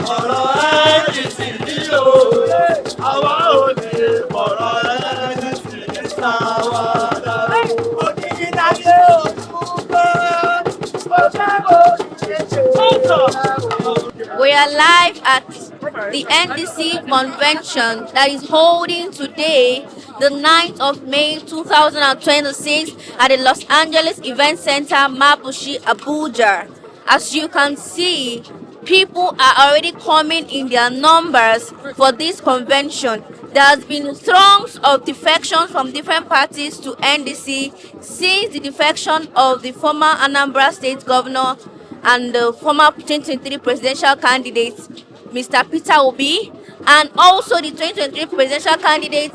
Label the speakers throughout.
Speaker 1: NDC ni o, àwa ò lè fọ̀rọ̀ NDC ṣàwàdà. Onídàájọ́ olùkọ́, ó jábọ̀
Speaker 2: We are live at the NDC convention that is holding today, the 9th of May 2026 at the Los Angeles Event Center, Mabushi, Abuja. As you can see, people are already coming in their numbers for this convention. There has been throngs of defections from different parties to NDC since the defection of the former Anambra State Governor and the former 2023 presidential candidate, Mr. Peter Obi, and also the 2023 presidential candidate,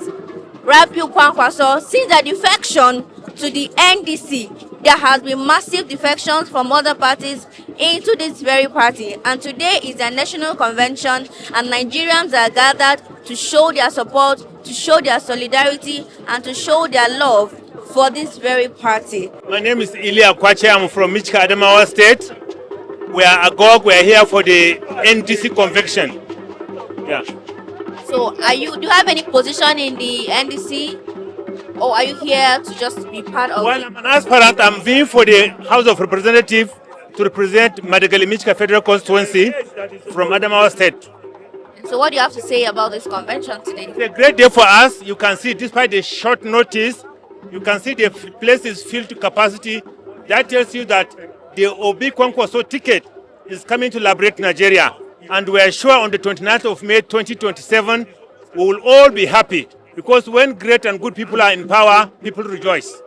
Speaker 2: Rabiu Kwankwaso. Since the defection to the NDC, there has been massive defections from other parties into this very party. And today is a national convention, and Nigerians are gathered to show their support, to show their solidarity, and to show their love for this very party.
Speaker 3: My name is Ilia Kwache. I'm from Michika, Adamawa State. We are Agog. We are here for the NDC convention. Yeah.
Speaker 2: So, do you have any position in the NDC, or are you here to just be part of?
Speaker 3: Well, I'm an aspirant. I'm vying for the House of Representatives to represent Madagali Michika Federal Constituency from Adamawa State.
Speaker 2: So, what do you have to say about this convention today?
Speaker 3: It's a great day for us. You can see, despite the short notice, you can see the place is filled to capacity. That tells you that the Obi Kwankwaso ticket is coming to liberate Nigeria. And we are sure on the 29th of May 2027, we will all be happy. Because when great and good people are in power, people rejoice.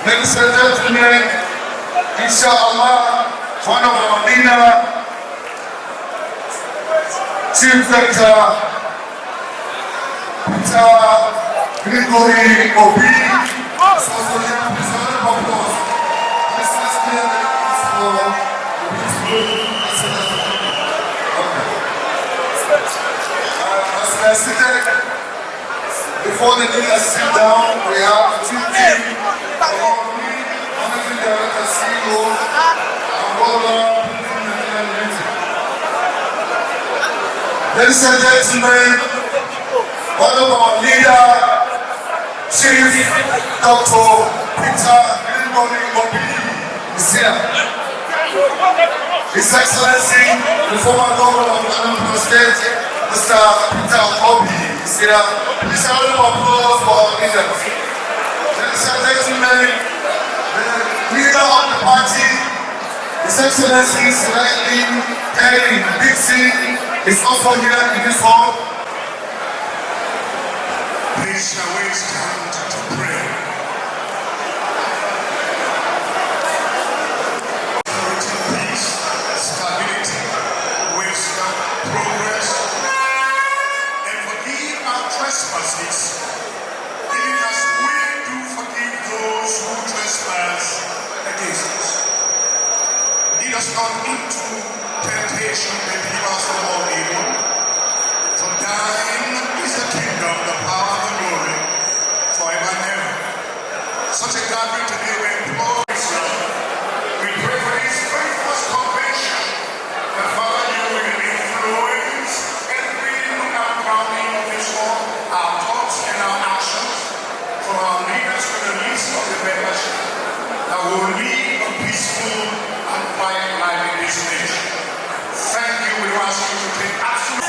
Speaker 4: Ladies and gentlemen, inshallah, one of our leader, Chief Sector, Peter Gregory Obi, is also here. Please a round of applause. This is for as we are seated, before the leaders sit down, we have two teams. Managing Director, CEO, Angola, ladies and gentlemen, one of our leader, Chief Dr. Peter Gregory Obi, is here. His Excellency, the former Governor of Anambra State, Mr. Peter Obi. is here. Please have a round of applause for our leaders. Ladies and gentlemen, the leader of the party, His Excellency Slightly Henry Dixie, is also here in this hall.
Speaker 5: Please shall we stand to pray. Peace, stability, wisdom, progress, and forgive our trespasses, even as we do forgive those who trespass against us. Lead us not into temptation, but deliver us from all evil. For thine is the kingdom, the power, and the glory, forever and ever. Such a gathering today we implore Israel. We pray for this very first convention, that Father, you will influence every look and crowning of this world, our thoughts and our actions, from our leaders to the least of the membership, that we will live a peaceful and quiet life in this nation. Thank you. We ask you to take absolute.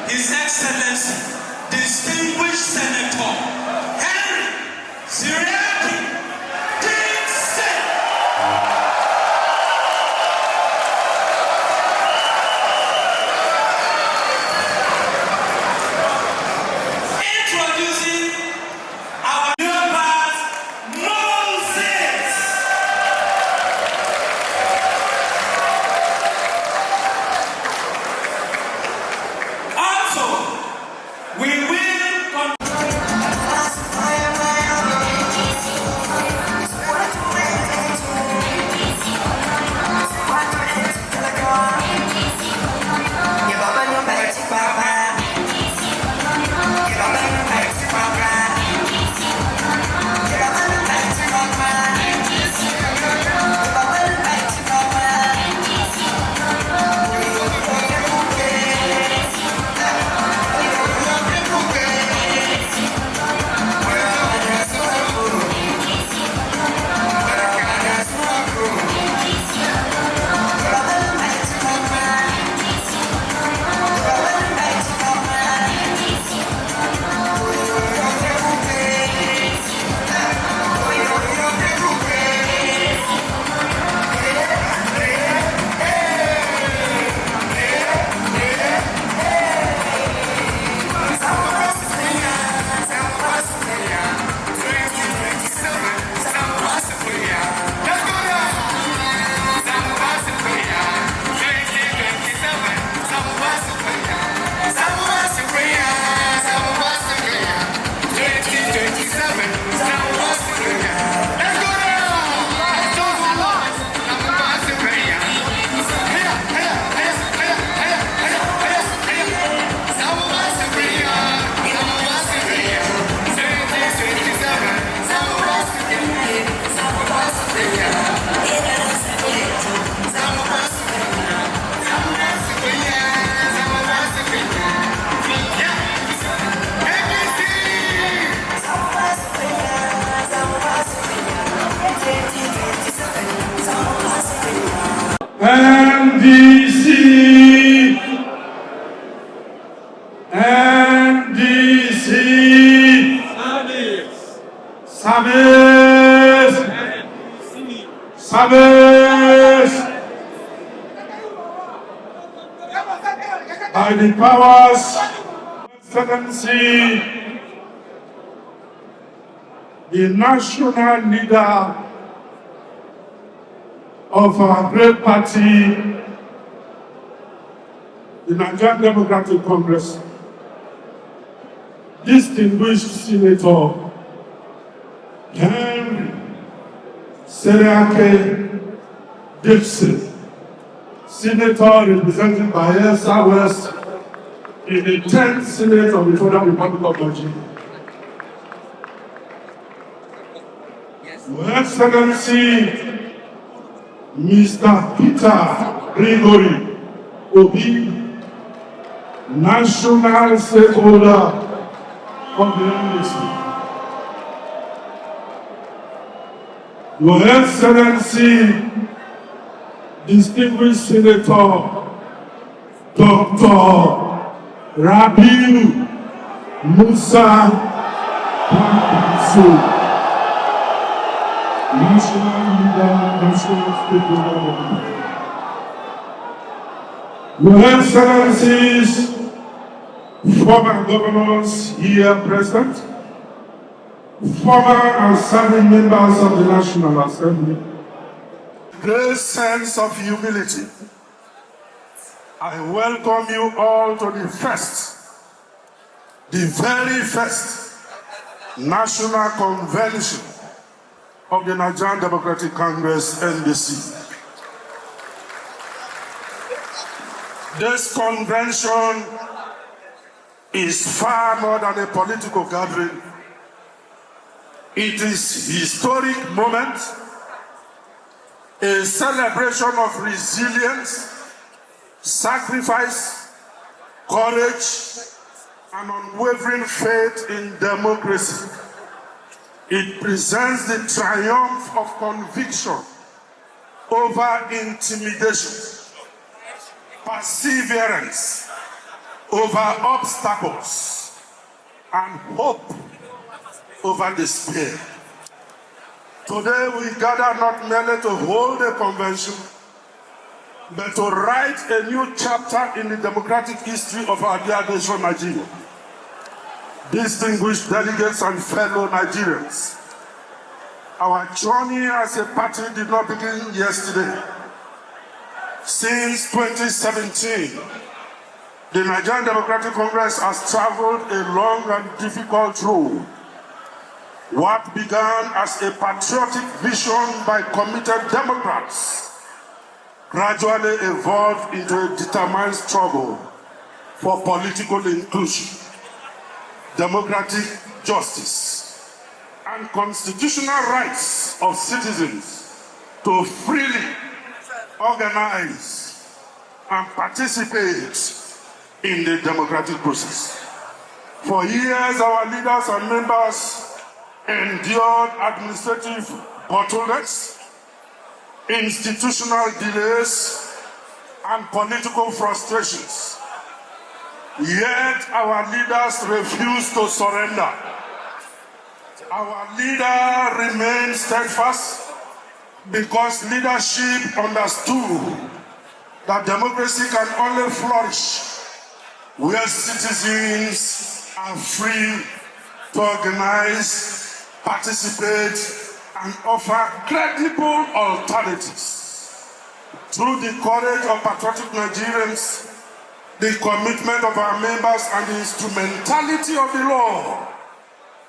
Speaker 6: His Excellency, distinguished Senator Henry Siriaki Dixon. Introducing our new boss, Moses. Also, we will
Speaker 7: NDC, NDC, service, service. by the powers of Excellency, the national leader of our great party, the Nigerian Democratic Congress, distinguished Senator Henry Seriake Dixon, Senator representing Bayelsa West in the 10th Senate of the Federal Republic of Nigeria. Your Excellency, Mr. Peter Gregory Obi, National Stakeholder of the NDC. Your Excellency, distinguished Senator Dr. Rabiu Musa Papiso, National Leader, National Stakeholder. Your Excellencies, former governors here present, former and serving members of the National Assembly, great sense of humility, I welcome you all to the very first National Convention of the Nigerian Democratic Congress, NDC. This convention is far more than a political gathering. It is a historic moment, a celebration of resilience, sacrifice, courage, and unwavering faith in democracy. It presents the triumph of conviction over intimidation, perseverance over obstacles, and hope over despair. Today we gather not merely to hold a convention, but to write a new chapter in the democratic history of our dear nation, Nigeria. Distinguished delegates and fellow Nigerians, our journey as a party did not begin yesterday. Since 2017, the Nigerian Democratic Congress has traveled a long and difficult road. What began as a patriotic vision by committed Democrats gradually evolved into a determined struggle for political inclusion, democratic justice, and constitutional rights of citizens to freely organize and participate in the democratic process. For years, our leaders and members endured administrative bottlenecks, institutional delays, and political frustrations. Yet our leaders refused to surrender. Our leader remained steadfast because leadership understood that democracy can only flourish where citizens are free to organize, participate, and offer credible alternatives. Through the courage of patriotic Nigerians, the commitment of our members, and the instrumentality of the law,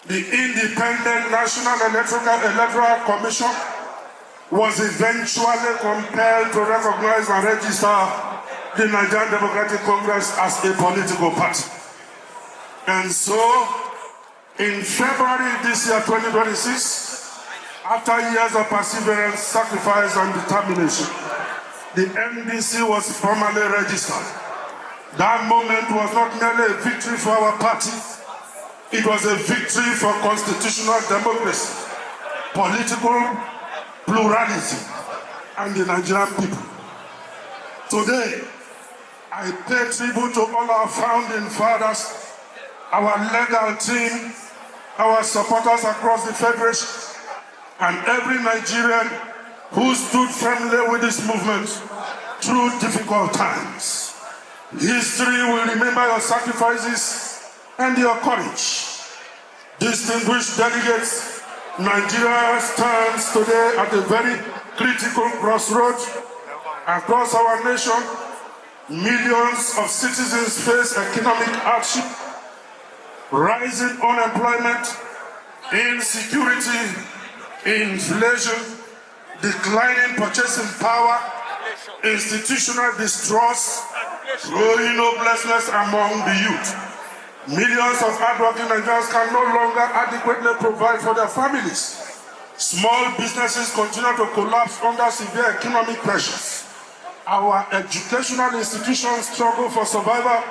Speaker 7: the Independent National Electoral Commission was eventually compelled to recognize and register the Nigerian Democratic Congress as a political party. And so, in February this year, 2026, after years of perseverance, sacrifice, and determination, the NDC was formally registered. That moment was not merely a victory for our party, it was a victory for constitutional democracy, political pluralism, and the Nigerian people. Today, I pay tribute to all our founding fathers, our legal team, our supporters across the Federation, and every Nigerian who stood firmly with this movement through difficult times. History will remember your sacrifices and your courage. Distinguished delegates, Nigeria stands today at a very critical crossroads. Across our nation, millions of citizens face economic hardship, rising unemployment, insecurity, inflation, declining purchasing power, institutional distrust, growing hopelessness among the youth. Millions of hardworking Nigerians can no longer adequately provide for their families. Small businesses continue to collapse under severe economic pressures. Our educational institutions struggle for survival.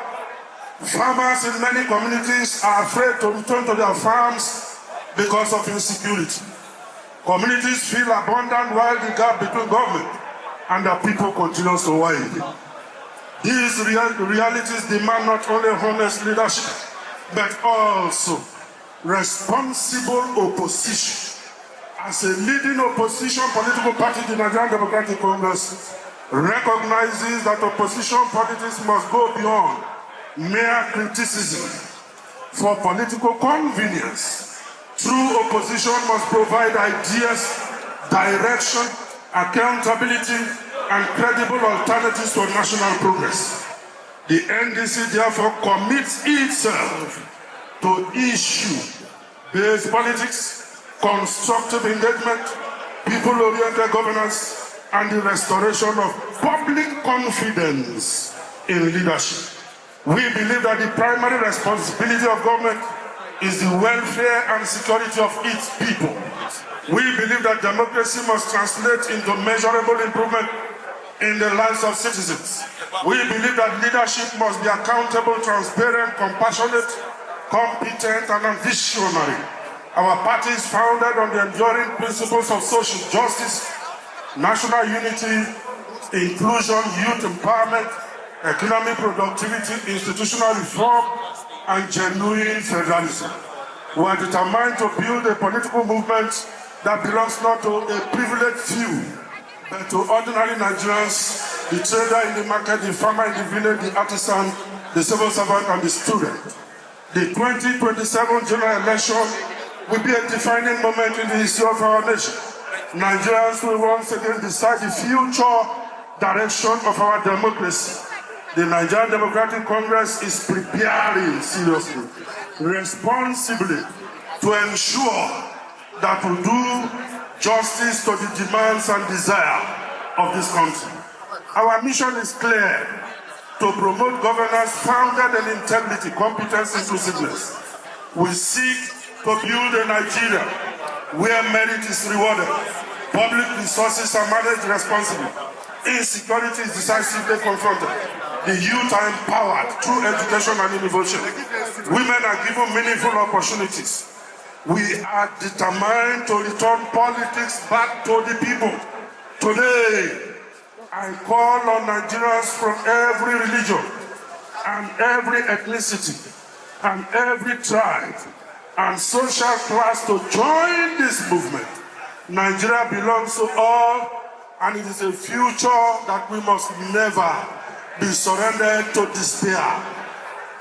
Speaker 7: Farmers in many communities are afraid to return to their farms because of insecurity. Communities feel abandoned while the gap between government and the people continues to widen. These realities demand not only honest leadership, but also responsible opposition. As a leading opposition political party, the Nigerian Democratic Congress recognizes that opposition politics must go beyond mere criticism for political convenience. True opposition must provide ideas, direction, accountability, and credible alternatives for national progress. The NDC therefore commits itself to issue-based politics, constructive engagement, people-oriented governance, and the restoration of public confidence in leadership. We believe that the primary responsibility of government is the welfare and security of its people. We believe that democracy must translate into measurable improvement in the lives of citizens. We believe that leadership must be accountable, transparent, compassionate, competent, and visionary. Our party is founded on the enduring principles of social justice, national unity, inclusion, youth empowerment, economic productivity, institutional reform, and genuine federalism. We are determined to build a political movement that belongs not to a privileged few, but to ordinary Nigerians, the trader in the market, the farmer in the village, the artisan, the civil servant, and the student. The 2027 general election will be a defining moment in the history of our nation. Nigerians will once again decide the future direction of our democracy. The Nigerian Democratic Congress is preparing seriously, responsibly, to ensure that we do justice to the demands and desire of this country. Our mission is clear: to promote governance founded in integrity, competence, inclusiveness. We seek to build a Nigeria where merit is rewarded, public resources are managed responsibly, insecurity is decisively confronted, the youth are empowered through education and innovation, women are given meaningful opportunities. We are determined to return politics back to the people. Today, I call on Nigerians from every religion and every ethnicity and every tribe and social class to join this movement. Nigeria belongs to all, and it is a future that we must never be surrendered to despair.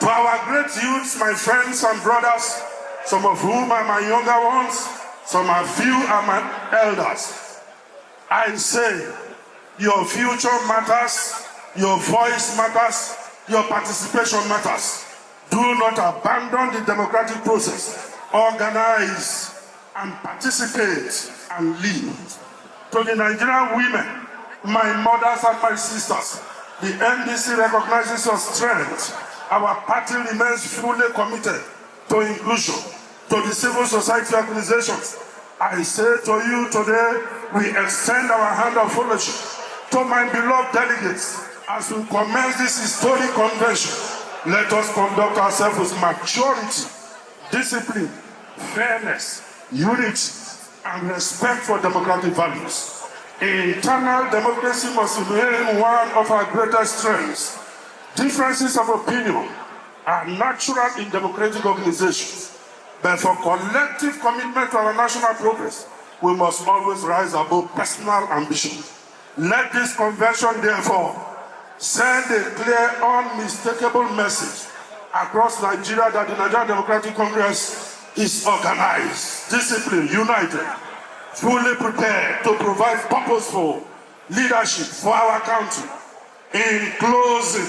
Speaker 7: To our great youths, my friends and brothers, some of whom are my younger ones, some are few are my elders, I say, your future matters, your voice matters, your participation matters. Do not abandon the democratic process. Organize and participate and lead. To the Nigerian women, my mothers and my sisters, the NDC recognizes your strength. Our party remains fully committed to inclusion, to the civil society organizations. I say to you today, we extend our hand of fellowship to my beloved delegates as we commence this historic convention. Let us conduct ourselves with maturity, discipline, fairness, unity, and respect for democratic values. Internal democracy must remain one of our greatest strengths. Differences of opinion are natural in democratic organizations, but for collective commitment to our national progress, we must always rise above personal ambition. Let this convention, therefore, send a clear, unmistakable message across Nigeria that the Nigerian Democratic Congress is organized, disciplined, united, fully prepared to provide purposeful leadership for our country. In closing,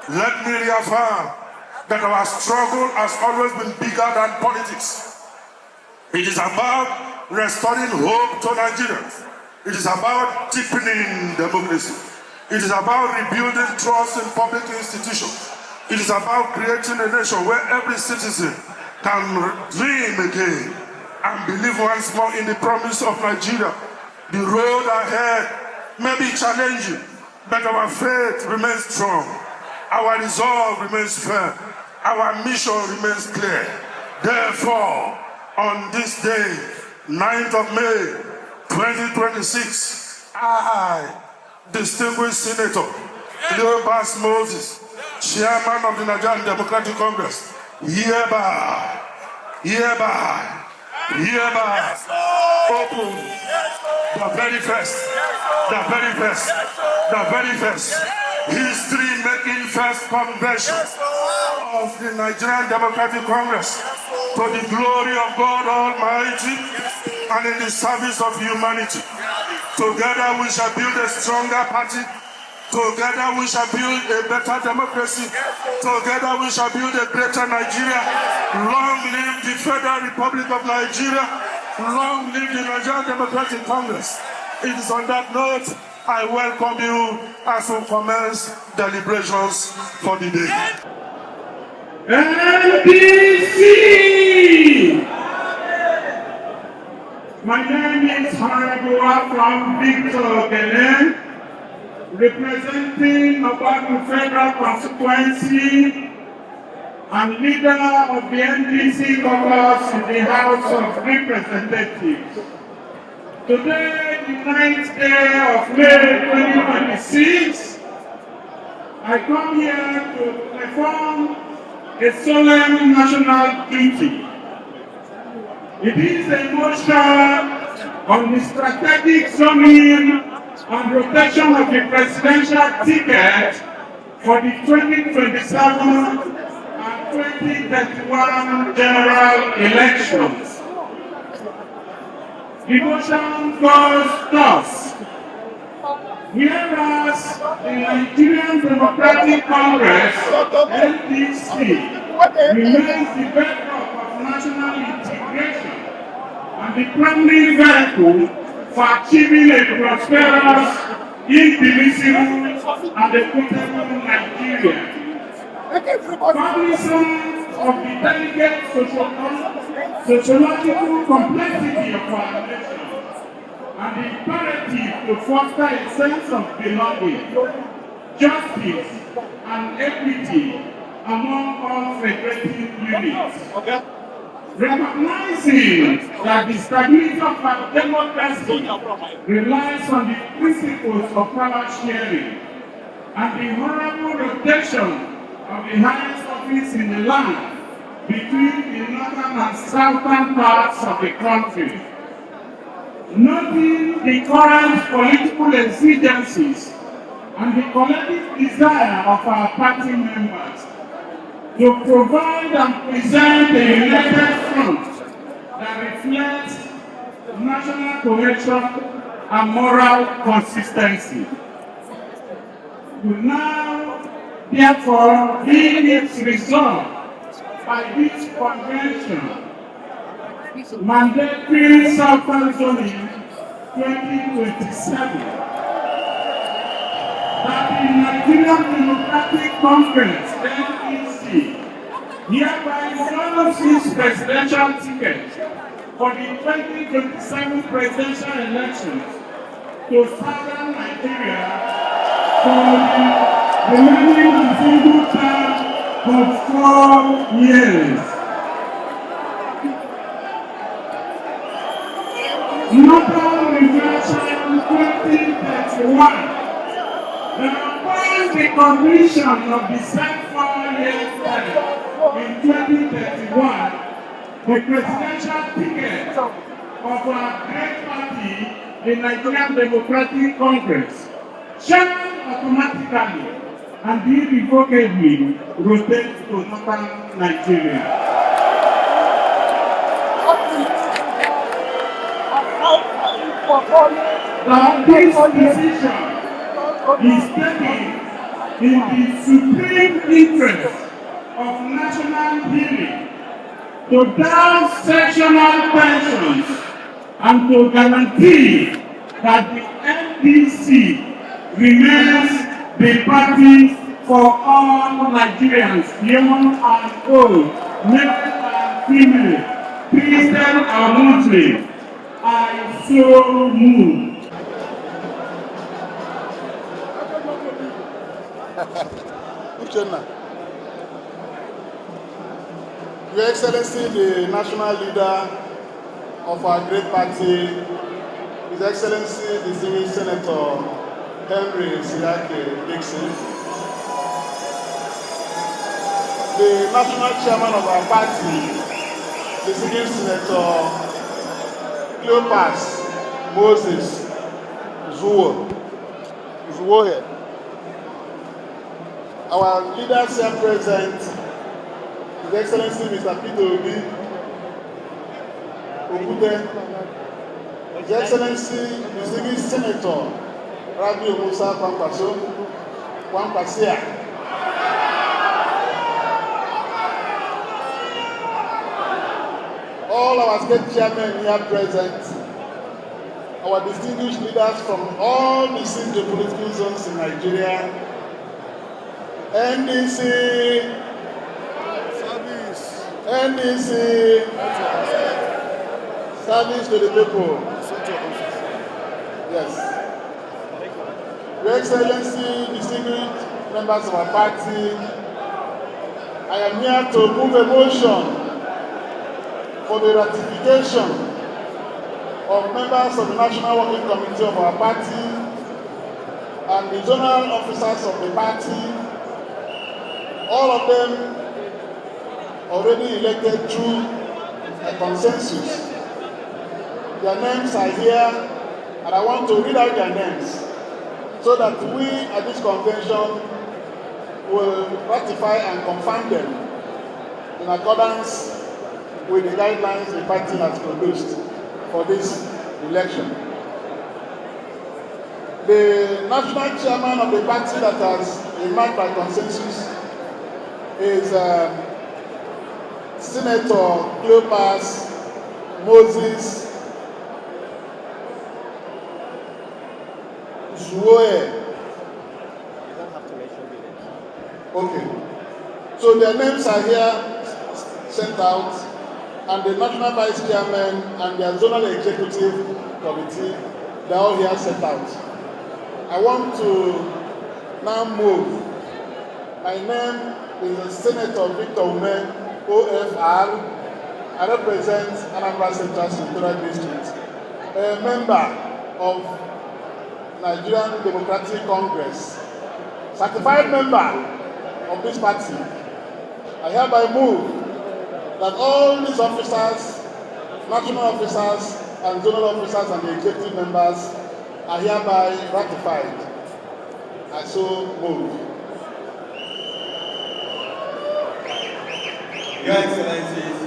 Speaker 7: let me reaffirm that our struggle has always been bigger than politics. It is about restoring hope to Nigerians. It is about deepening democracy. It is about rebuilding trust in public institutions. It is about creating a nation where every citizen can dream again and believe once more in the promise of Nigeria. The road ahead may be challenging, but our faith remains strong. Our resolve remains firm. Our mission remains clear. Therefore, on this day, 9th of May, 2026, I, distinguished Senator Cleopas Moses, Chairman of the Nigerian Democratic Congress, hereby open the very first history-making first convention of the Nigerian Democratic Congress to the glory of God Almighty and in the service of humanity. Together we shall build a stronger party. Together we shall build a better democracy. Together we shall build a greater Nigeria. Long live the Federal Republic of Nigeria. Long live the Nigerian Democratic Congress. It is on that note I welcome you as we commence deliberations for the day.
Speaker 8: NDC! My name is Honorable from Victor Gelen, representing Obagu Federal Constituency and leader of the NDC caucus in the House of Representatives. Today, the 9th day of May 2026, I come here to perform a solemn national duty. It is a motion on the strategic zoning and rotation of the presidential ticket for the 2027 and 2031 general elections. The motion goes thus. Whereas the Nigerian Democratic Congress, NDC, remains the bedrock of national integration and the primary vehicle for achieving a prosperous, indivisible, and equitable Nigeria. Cognizant of the delicate sociological complexity of our nation and the imperative to foster a sense of belonging, justice, and equity among all federative units. Recognizing that the stability of our democracy relies on the principles of power sharing and the honorable rotation of the highest office in the land between the northern and southern parts of the country. Noting the current political exigencies and the collective desire of our party members to provide and present a united front that reflects national cohesion and moral consistency. We now, therefore, give its result by this convention, mandatory Southern Zoning 2027, that the Nigerian Democratic Congress, NDC, hereby follows its presidential ticket for the 2027 presidential elections to Southern Nigeria for the remaining and single term of 4 years. Northern Reflection 2031. Upon the completion of the said 4-year term in 2031, the presidential ticket of our great party, the Nigerian Democratic Congress, shall automatically and irrevocably rotate to northern Nigeria. Now this decision is taken in the supreme interest of national healing, to down sectional tensions and to guarantee that the NDC remains the party for all Nigerians, young and old, male and female, Christian and Muslim. I so move.
Speaker 9: Your Excellency, the national leader of our great party, His Excellency, the Distinguished Senator Henry Siake Dixon, the national chairman of our party, the Distinguished Senator Cleopas Moses Zuwohe, our leaders here present, His Excellency Mr. Peter Obi Okude, His Excellency Distinguished Senator Rabi Musa Kwankwasia, all our state chairmen here present, our distinguished leaders from all the 6 political zones in Nigeria, NDC, service to the people. Yes. Your Excellency, distinguished members of our party, I am here to move a motion for the ratification of members of the National Working Committee of our party and the zonal officers of the party, all of them already elected through a consensus. Their names are here, and I want to read out their names so that we at this convention will ratify and confirm them in accordance with the guidelines the party has produced for this election. The national chairman of the party that has emerged by consensus is Senator Cleopas Moses Zuwohe. Okay. So their names are here sent out, and the national vice chairman and their zonal executive committee, they're all here sent out. I want to now move. My name is Senator Victor Ume, OFR. I represent Anambra Central Senatorial District, a member of Nigerian Democratic Congress, certified member of this party. I hereby move that all these officers, national officers and zonal officers and the executive members are hereby ratified. I so move.
Speaker 10: Your Excellencies,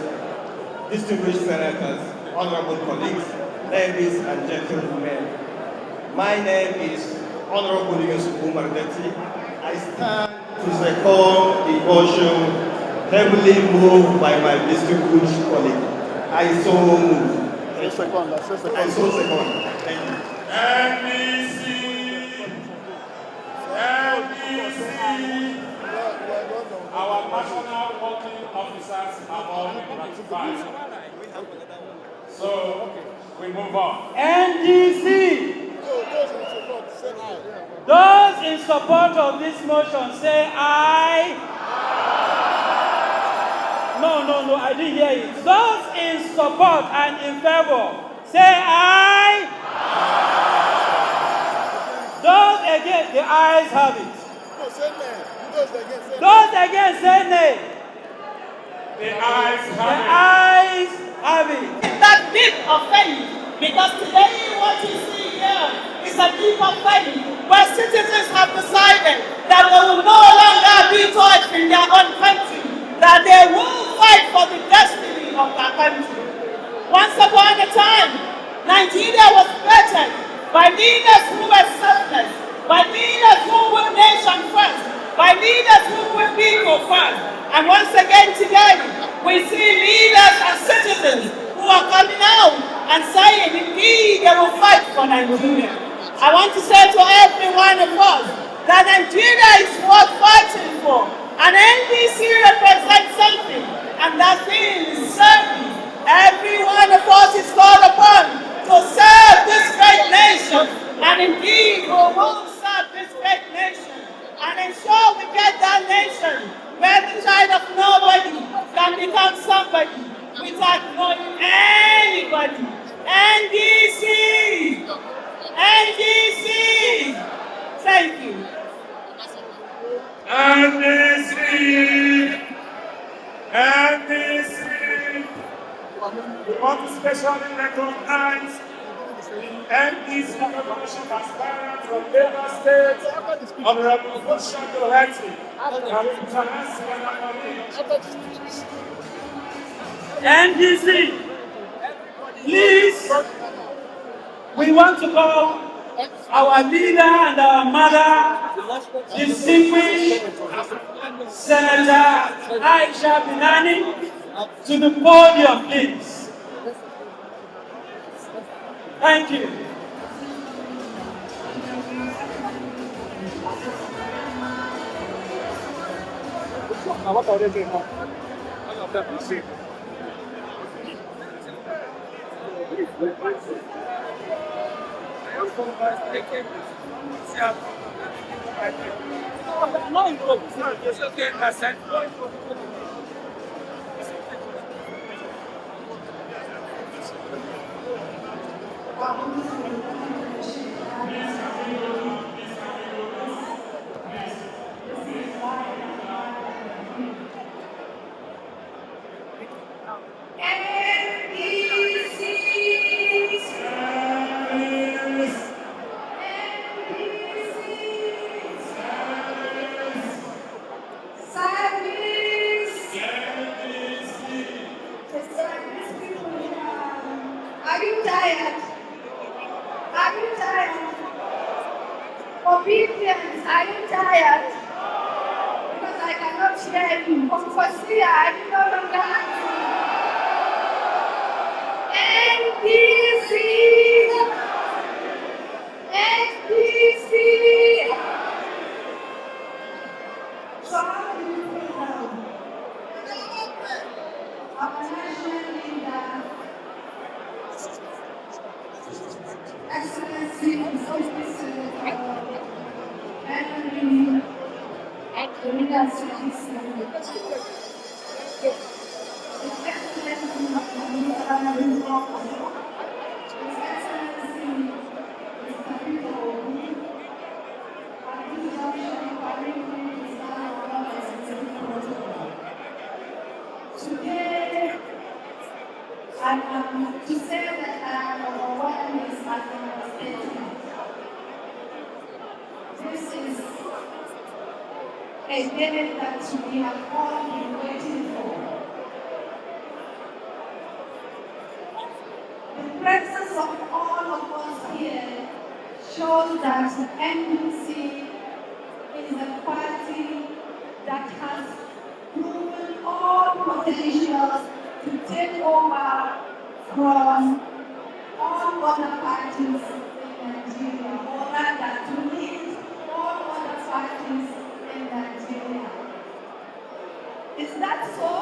Speaker 10: distinguished senators, honorable colleagues, ladies and gentlemen, my name is Honorable Yusuf Umar Deti. I stand to second the motion heavily moved by my distinguished colleague. I so move. I so second. Thank you.
Speaker 7: NDC. Our national working officers have all been ratified. So we move on.
Speaker 11: NDC. Those in support of this motion say aye. No, I didn't hear it. Those in support and in favor say aye. Those against, the ayes have it. Those against say nay.
Speaker 7: The ayes have it.
Speaker 11: The ayes have it.
Speaker 12: That deep offense, because today what you see here is a deep offense.
Speaker 11: where citizens have decided that they will no longer be taught in their own country, that they will fight for the destiny of their country. Once upon a time, Nigeria was bettered by leaders who were selfless, by leaders who put nation first, by leaders who put people first. And once again today, we see leaders and citizens who are coming out and saying, indeed, they will fight for Nigeria. I want to say to every one of us that Nigeria is worth fighting for. And NDC represents something, and that thing is service. Every one of us is called upon to serve this great nation. And indeed, we will serve this great nation and ensure we get that nation where the child of nobody can become somebody without knowing anybody. NDC! NDC! Thank you.
Speaker 8: NDC! NDC! We want to specially recognize the NDC Revolution aspirant from Lagos State, Honorable Fusha Doherty, and international colleagues.
Speaker 11: NDC, please, we want to call our leader and our mother, distinguished Senator Aisha Binani, to the podium, please. Thank you.
Speaker 12: Are you tired? Are you tired? Obedience, are you tired? Because I cannot hear you. Confucia, are you no longer active? NDC! NDC! So how do you feel now? Our national leader, Excellency, Henry, the leaders of this His Excellency, Mr. Peter Obi, today, to say that I am overwhelmed is my understatement. This is a day that we have all been waiting for. The presence of all of us here shows that NDC is a party that has proven all potentials to take over from all other parties in Nigeria, or rather to lead all other parties in Nigeria. Is that so?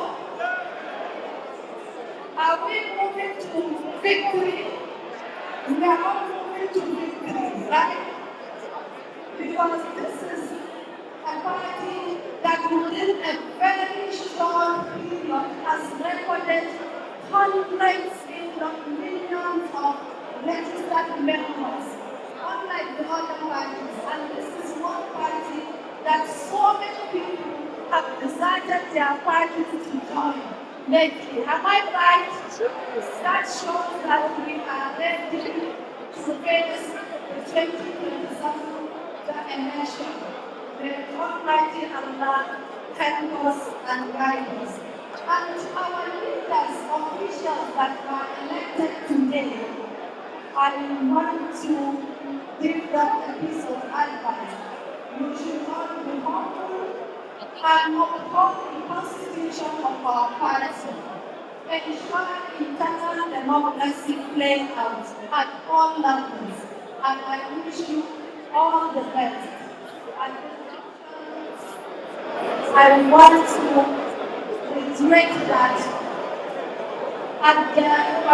Speaker 12: Are we moving to victory? We are all moving to victory, right? Because this is a party that within a very short period has recorded hundreds, if not millions of registered members, unlike the other parties. And this is one party that so many people have decided their parties to join lately. Am I right? That shows that we are ready to face the 2027 election. May Almighty Allah help us and guide us. And our leaders, officials that are elected today, I want to give them a piece of advice. You should all be humble and uphold the constitution of our party. Ensure internal democracy playing out at all levels. And I wish you all the best. And I want to reiterate that I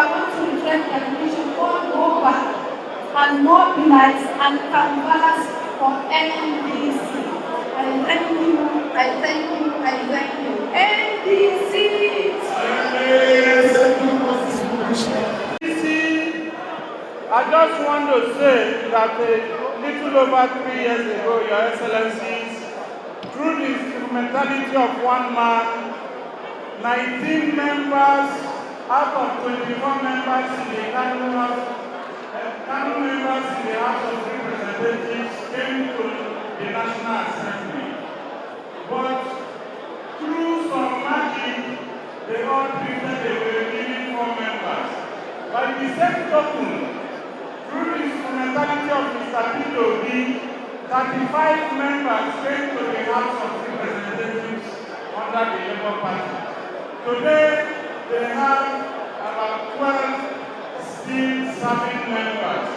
Speaker 12: want to reiterate that we should all go back and mobilize and canvass for NDC. I thank you, I thank you, I thank you. NDC!
Speaker 8: I just want to say that a little over 3 years ago, Your Excellencies, through the instrumentality of one man, 19 members out of 24 members in the House of Representatives came to the National Assembly. But through some magic, they all treated the remaining 4 members. By the same token, through the instrumentality of Mr. P.O.B., 35 members came to the House of Representatives under the Labour Party. Today, they have about 12 still serving members.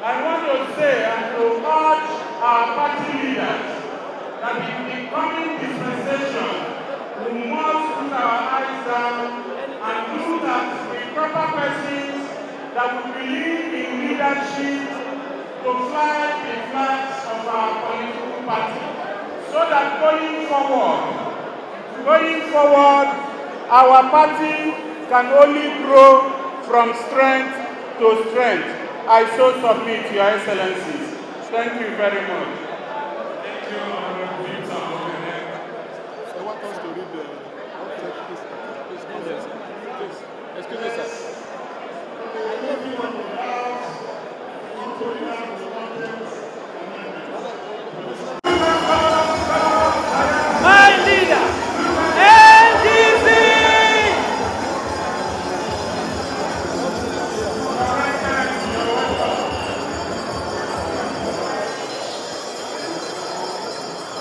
Speaker 8: I want to say and to urge our party leaders that in the coming dispensation, we must put our eyes down and look at the proper persons that will believe in leadership to fly the flags of our political party, so that going forward, our party can only grow from strength to strength. I so submit, Your Excellencies. Thank you very much.
Speaker 7: Thank you, Honorable Victor.
Speaker 9: I want us to read the... Excuse me, sir.
Speaker 1: My leader, NDC!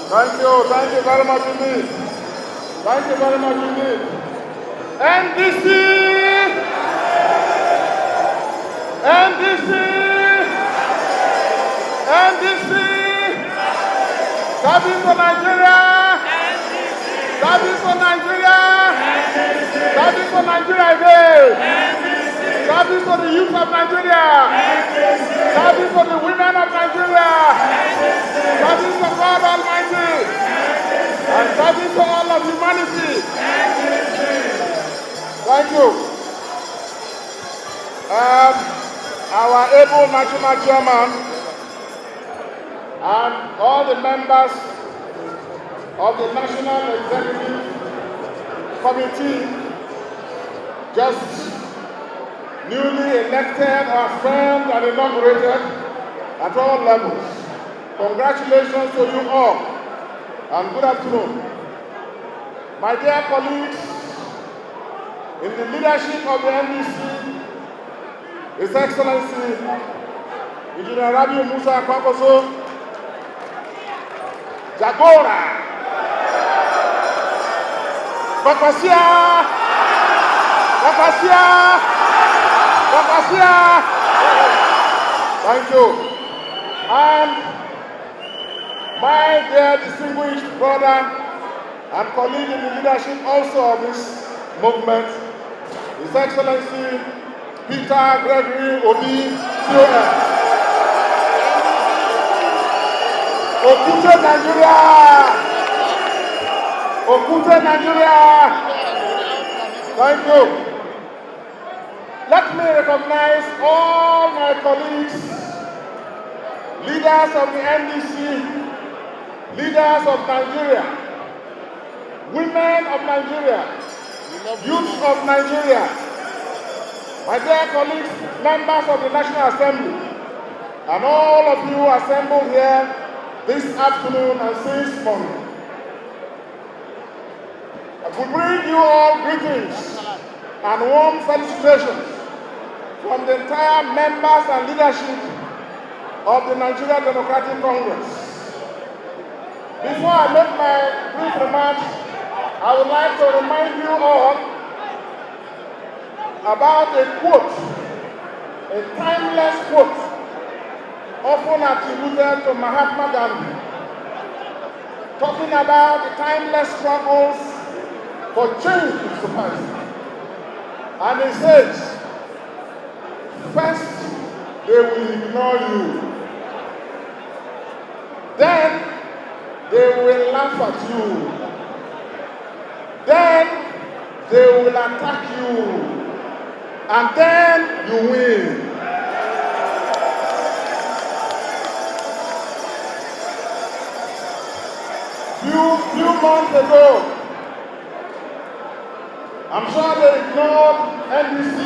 Speaker 8: Thank you very much indeed. Thank you very much indeed. NDC! NDC! NDC! Service for Nigeria! Service for Nigeria! Service for Nigeria again! Service for the youth of Nigeria! Service for the women of Nigeria! Service for God Almighty! And service for all of humanity! Thank you. Our able national chairman and all the members of the National Executive Committee, just newly elected, affirmed and inaugurated at all levels. Congratulations to you all, and good afternoon. My dear colleagues, in the leadership of the NDC, His Excellency Engineer Rabiu Musa Kwankwaso, Jagora, Kwakwasia, thank you. And my dear distinguished brother and colleague in the leadership also of this movement, His Excellency Peter Gregory Obi, CON. Okute Nigeria. Thank you. Let me recognize all my colleagues, leaders of the NDC, leaders of Nigeria, women of Nigeria, youth of Nigeria, my dear colleagues, members of the National Assembly, and all of you assembled here
Speaker 9: this afternoon and since morning. We bring you all greetings and warm felicitations from the entire members and leadership of the Nigeria Democratic Congress. Before I make my brief remarks, I would like to remind you all about a quote, a timeless quote, often attributed to Mahatma Gandhi, talking about the timeless struggles for change in society. And he says, first they will ignore you, then they will laugh at you, then they will attack you, and then you win. Few months ago, I'm sure they ignored NDC.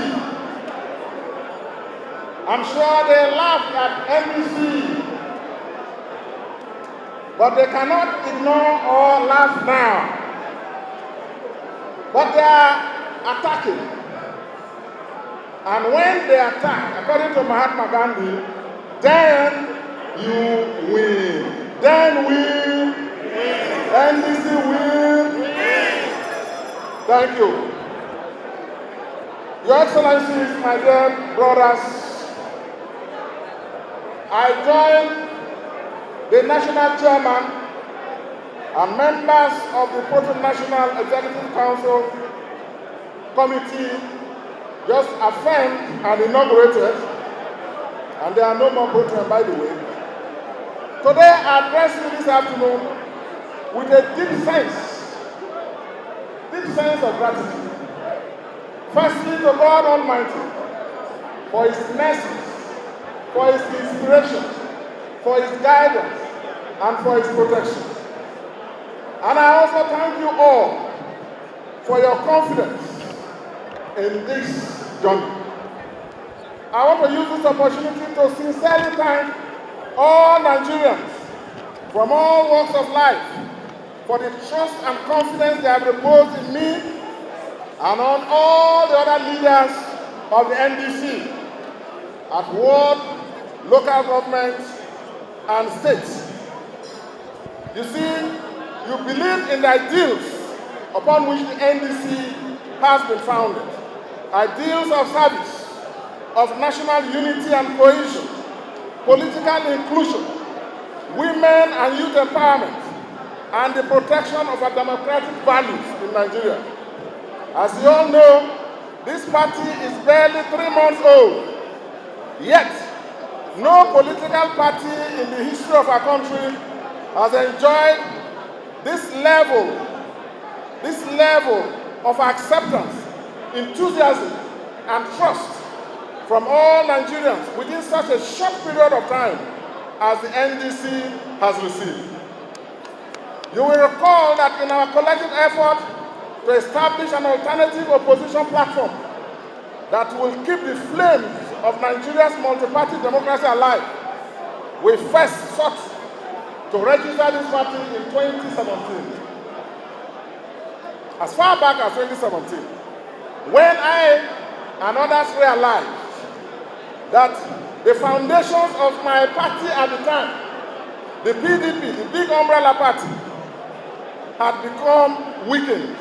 Speaker 9: I'm sure they laughed at NDC. But they cannot ignore or laugh now. But they are attacking. And when they attack, according to Mahatma Gandhi, then you win. Then we NDC win. Thank you. Your Excellencies, my dear brothers, I join the National Chairman and members of the Proto-National Executive Council Committee just affirmed and inaugurated, and there are no more protein, by the way. Today I address you this afternoon with a deep sense of gratitude. Firstly, to God Almighty for His mercies, for His inspiration, for His guidance, and for His protection. And I also thank you all for your confidence in this journey. I want to use this opportunity to sincerely thank all Nigerians from all walks of life for the trust and confidence they have reposed in me and on all the other leaders of the NDC at ward, local governments, and states. You see, you believe in the ideals upon which the NDC has been founded. Ideals of service, of national unity and cohesion, political inclusion, women and youth empowerment, and the protection of our democratic values in Nigeria. As you all know, this party is barely 3 months old. Yet, no political party in the history of our country has enjoyed this level of acceptance, enthusiasm, and trust from all Nigerians within such a short period of time as the NDC has received. You will recall that in our collective effort to establish an alternative opposition platform that will keep the flames of Nigeria's multi-party democracy alive, we first sought to register this party in 2017. As far back as 2017, when I and others realized that the foundations of my party at the time, the PDP, the big umbrella party, had become weakened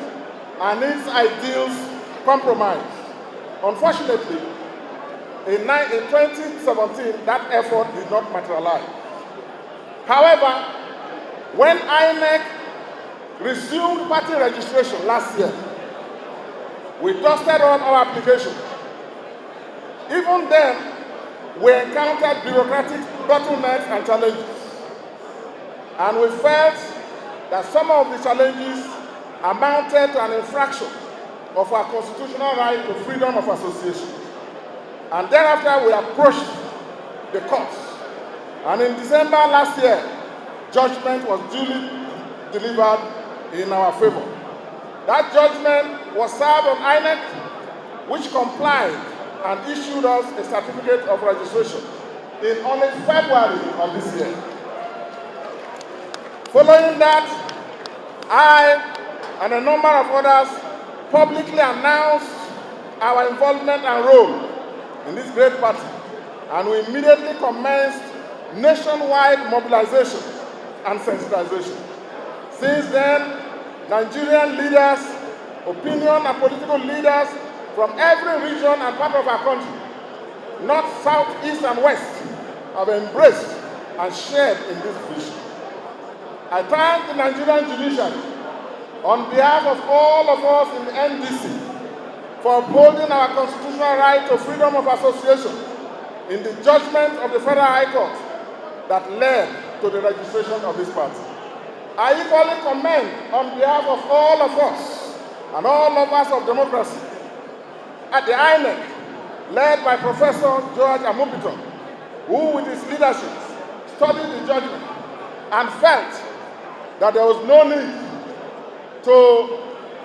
Speaker 9: and its ideals compromised. Unfortunately, in 2017, that effort did not materialize. However, when INEC resumed party registration last year, we dusted on our application. Even then, we encountered bureaucratic bottlenecks and challenges. And we felt that some of the challenges amounted to an infraction of our constitutional right to freedom of association. And thereafter, we approached the courts. And in December last year, judgment was duly delivered in our favor. That judgment was served on INEC, which complied and issued us a certificate of registration in only February of this year. Following that, I and a number of others publicly announced our involvement and role in this great party, and we immediately commenced nationwide mobilization and sensitization. Since then, Nigerian leaders, opinion and political leaders from every region and part of our country, north, south, east, and west, have embraced and shared in this vision. I thank the Nigerian judiciary on behalf of all of us in the NDC for upholding our constitutional right to freedom of association in the judgment of the Federal High Court that led to the registration of this party. I equally commend on behalf of all of us and all lovers of democracy at the INEC, led by Professor George Amupiton, who with his leadership studied the judgment and felt that there was no need to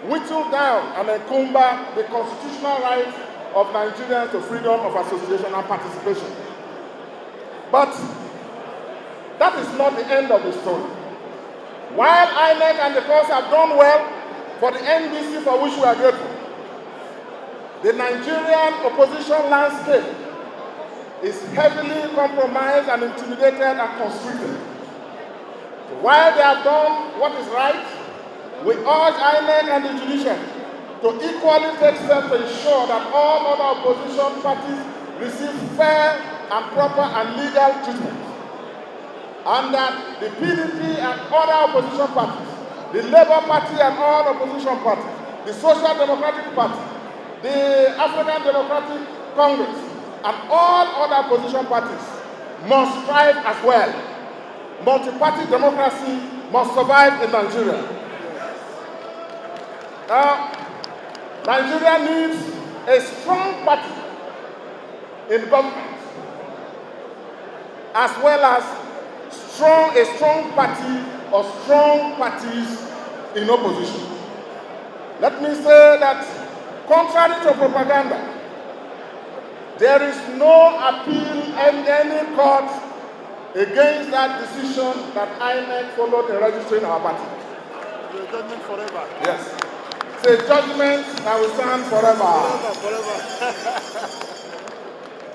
Speaker 9: whittle down and encumber the constitutional rights of Nigerians to freedom of association and participation. But that is not the end of the story. While INEC and the courts have done well for the NDC, for which we are grateful, the Nigerian opposition landscape is heavily compromised and intimidated and constricted. So while they have done what is right, we urge INEC and the judiciary to equally take steps to ensure that all other opposition parties receive fair and proper and legal treatment, and that the PDP and other opposition parties, the Labour Party and all opposition parties, the Social Democratic Party, the African Democratic Congress, and all other opposition parties must strive as well. Multi-party democracy must survive in Nigeria. Now, Nigeria needs a strong party in government, as well as a strong party or strong parties in opposition. Let me say that, contrary to propaganda, there is no appeal in any court against that decision that INEC followed in registering our party. It's a judgment forever. Yes. It's a judgment that will stand forever.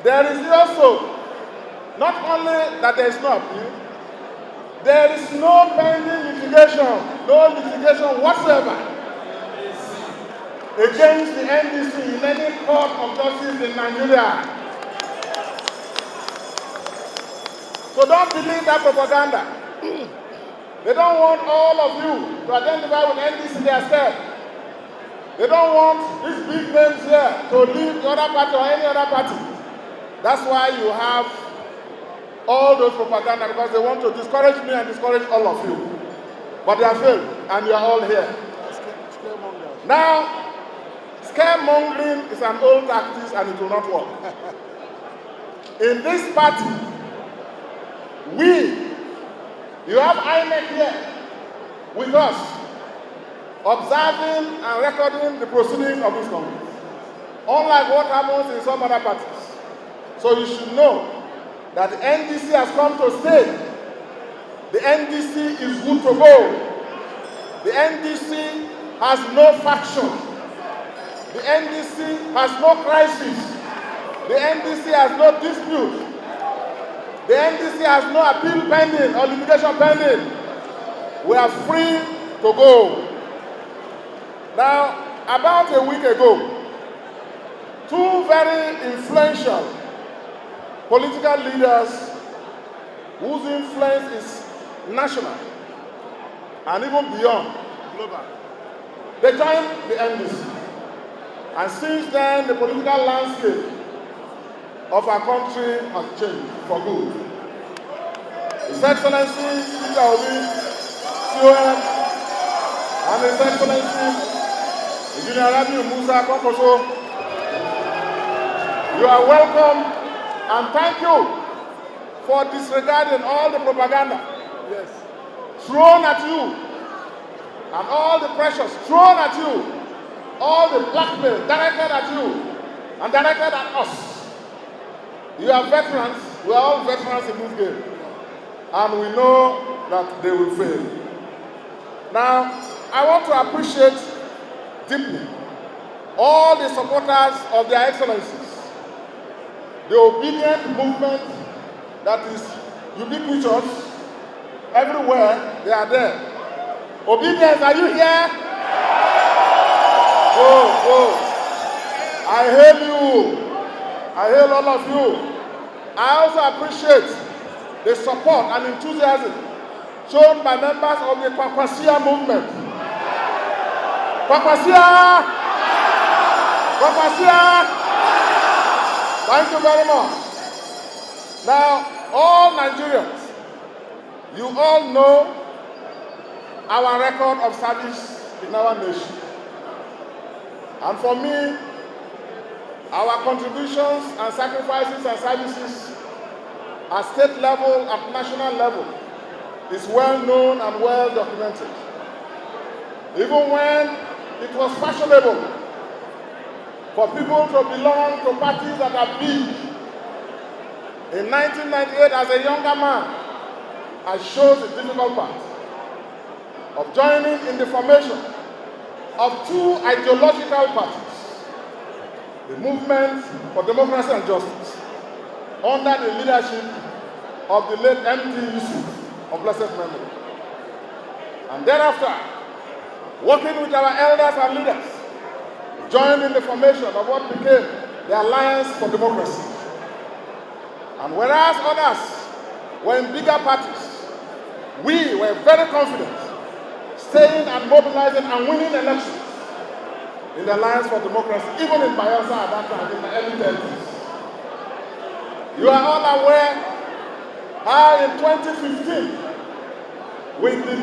Speaker 9: There is also, not only that there is no appeal, there is no pending litigation whatsoever against the NDC in any court of justice in Nigeria. So don't believe that propaganda. They don't want all of you to identify with NDC, they are scared. They don't want these big names here to leave the other party or any other party. That's why you have all those propaganda, because they want to discourage me and discourage all of you. But they have failed, and you are all here. Now, scaremongering is an old tactic and it will not work. In this party, you have INEC here with us, observing and recording the proceedings of this Congress, unlike what happens in some other parties. So you should know that the NDC has come to stay. The NDC is good to go. The NDC has no faction. The NDC has no crisis. The NDC has no dispute. The NDC has no appeal pending or litigation pending. We are free to go. Now, about a week ago, two very influential political leaders whose influence is national and even beyond, global, they joined the NDC. And since then, the political landscape of our country has changed for good. His Excellency Peter Obi, CON, and His Excellency Engineer Rabiu Musa Kwankwaso, you are welcome, and thank you for disregarding all the propaganda thrown at you, and all the pressures thrown at you, all the blackmail directed at you and directed at us. You are veterans, we are all veterans in this game, and we know that they will fail. Now, I want to appreciate deeply all the supporters of their excellencies, the obedient movement that is ubiquitous everywhere, they are there. Obedience, are you here? Good. I hail you. I hail all of you. I also appreciate the support and enthusiasm shown by members of the Kwakwasia movement. Kwakwasia! Kwakwasia! Thank you very much. Now, all Nigerians, you all know our record of service in our nation. And for me, our contributions and sacrifices and services at state level and national level is well known and well documented. Even when it was fashionable for people to belong to parties that are big. In 1998, as a younger man, I chose the difficult part of joining in the formation of two ideological parties, the Movement for Democracy and Justice, under the leadership of the late MD Yusuf of blessed memory. And thereafter, working with our elders and leaders, joined in the formation of what became the Alliance for Democracy. And whereas others were in bigger parties, we were very confident, staying and mobilizing and winning elections in the Alliance for Democracy, even in Bayelsa at that time, in the early 30s. You are all aware how in 2015, with the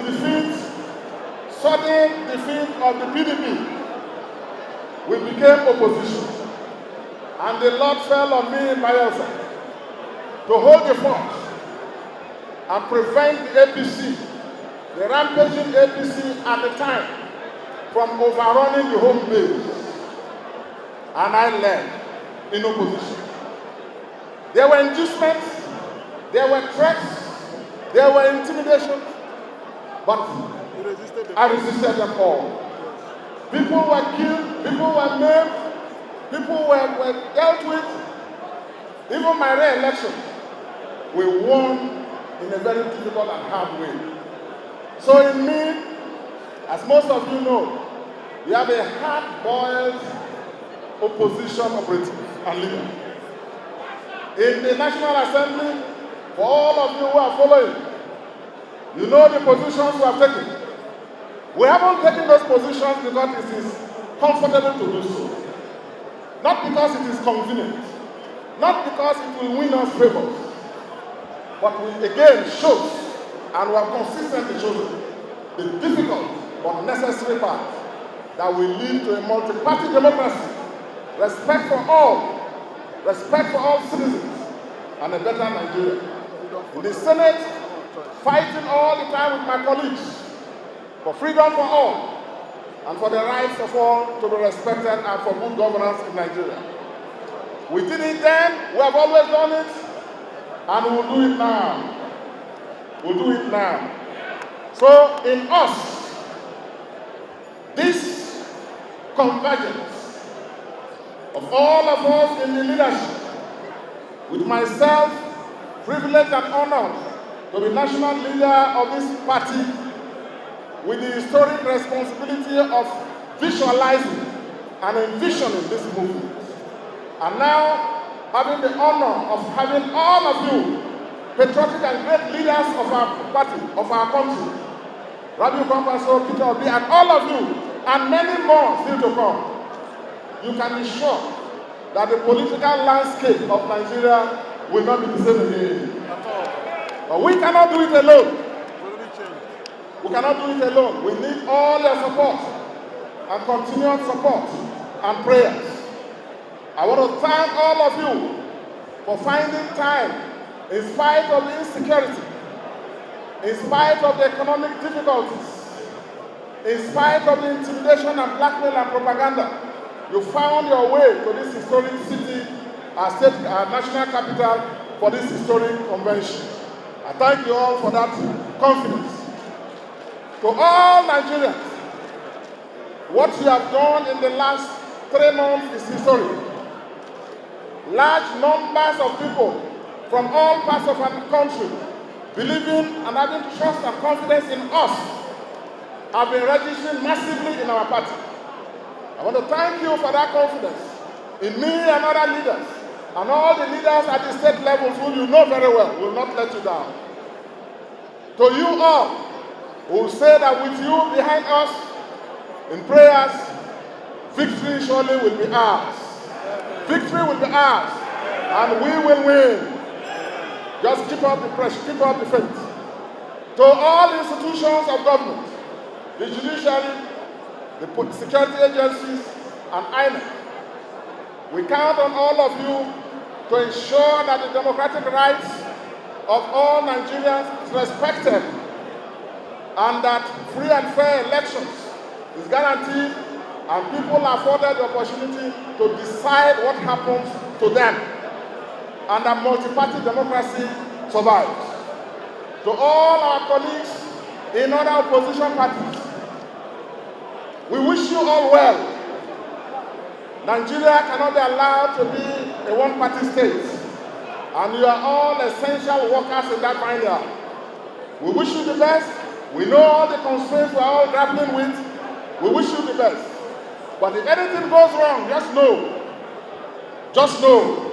Speaker 9: sudden defeat of the PDP, we became opposition. And the Lord fell on me in Bayelsa to hold the fort and prevent the APC, the rampaging APC at the time, from overrunning the home base. And I led in opposition. There were inducements, there were threats, there were intimidation, but I resisted them all. People were killed, people were maimed, people were dealt with. Even my re-election, we won in a very difficult and hard way. So in me, as most of you know, we have a hard-boiled opposition operative and leader. In the National Assembly, for all of you who are following, you know the positions we have taken. We haven't taken those positions because it is comfortable to do so. Not because it is convenient. Not because it will win us favors. But we again show, and we have consistently chosen, the difficult but necessary path that will lead to a multi-party democracy, respect for all citizens, and a better Nigeria. In the Senate, fighting all the time with my colleagues for freedom for all, and for the rights of all to be respected, and for good governance in Nigeria. We did it then, we have always done it, and we will do it now. We'll do it now. So in us, this convergence of all of us in the leadership, with myself privileged and honored to be national leader of this party, with the historic responsibility of visualizing and envisioning this movement. And now, having the honor of having all of you, patriotic and great leaders of our party, of our country, Rabiu Kwankwaso, Peter Obi, and all of you, and many more still to come, you can be sure that the political landscape of Nigeria will not be the same again. But we cannot do it alone. We cannot do it alone. We need all your support and continued support and prayers. I want to thank all of you for finding time, in spite of the insecurity, in spite of the economic difficulties, in spite of the intimidation and blackmail and propaganda. You found your way to this historic city, our national capital, for this historic convention. I thank you all for that confidence. To all Nigerians, what you have done in the last 3 months is historic. Large numbers of people from all parts of our country believing and having trust and confidence in us have been registering massively in our party. I want to thank you for that confidence in me and other leaders, and all the leaders at the state levels who you know very well will not let you down. To you all who say that with you behind us in prayers, victory surely will be ours. Victory will be ours, and we will win. Just keep up the pressure, keep up the faith. To all institutions of government, the judiciary, the security agencies, and INEC, we count on all of you to ensure that the democratic rights of all Nigerians is respected and that free and fair elections is guaranteed and people are afforded the opportunity to decide what happens to them and that multi-party democracy survives. To all our colleagues in other opposition parties, we wish you all well. Nigeria cannot be allowed to be a one-party state, and you are all essential workers in that vineyard. We wish you the best. We know all the constraints we are all grappling with. We wish you the best. But if anything goes wrong, just know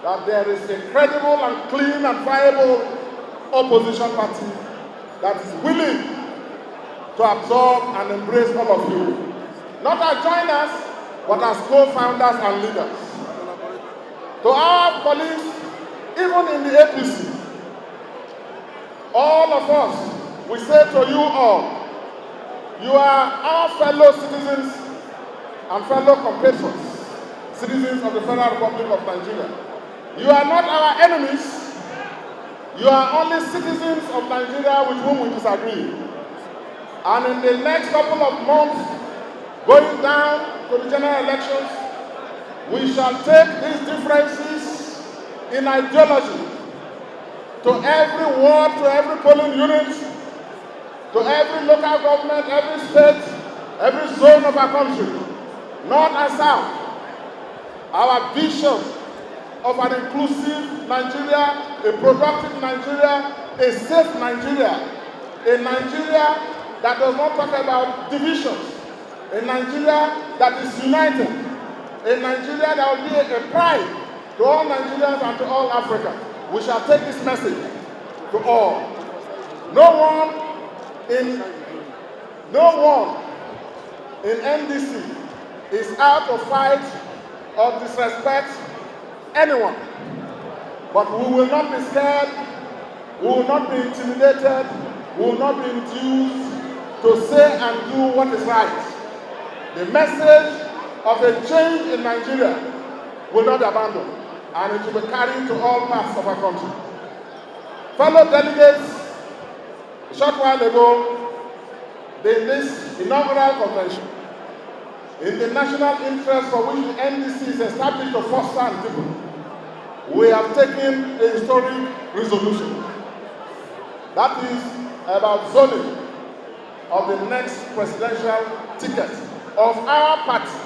Speaker 9: that there is a credible and clean and viable opposition party that is willing to absorb and embrace all of you. Not as joiners, but as co-founders and leaders. To our colleagues, even in the APC, all of us, we say to you all, you are our fellow citizens and fellow compatriots, citizens of the Federal Republic of Nigeria. You are not our enemies. You are only citizens of Nigeria with whom we disagree. And in the next couple of months, going down to the general elections, we shall take these differences in ideology to every ward, to every polling unit, to every local government, every state, every zone of our country, north and south. Our vision of an inclusive Nigeria, a productive Nigeria, a safe Nigeria, a Nigeria that does not talk about divisions, a Nigeria that is united, a Nigeria that will be a pride to all Nigerians and to all Africa. We shall take this message to all. No one in NDC is out to fight or disrespect anyone. But we will not be scared, we will not be intimidated, we will not be induced to say and do what is right. The message of a change in Nigeria will not be abandoned, and it will be carried to all parts of our country. Fellow delegates, a short while ago, in this inaugural convention, in the national interest for which the NDC is established to foster and deepen, we have taken a historic resolution. That is about zoning of the next presidential ticket of our party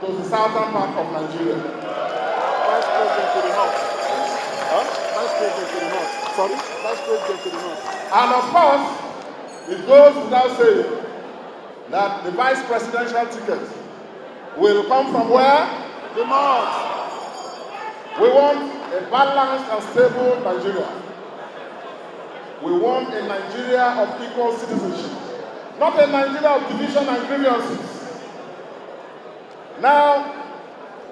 Speaker 9: to the southern part of Nigeria. Vice President to the north. Vice President to the north. Sorry? Vice President to the north. And of course, it goes without saying that the vice presidential ticket will come from where? The north. We want a balanced and stable Nigeria. We want a Nigeria of equal citizenship, not a Nigeria of division and grievances. Now,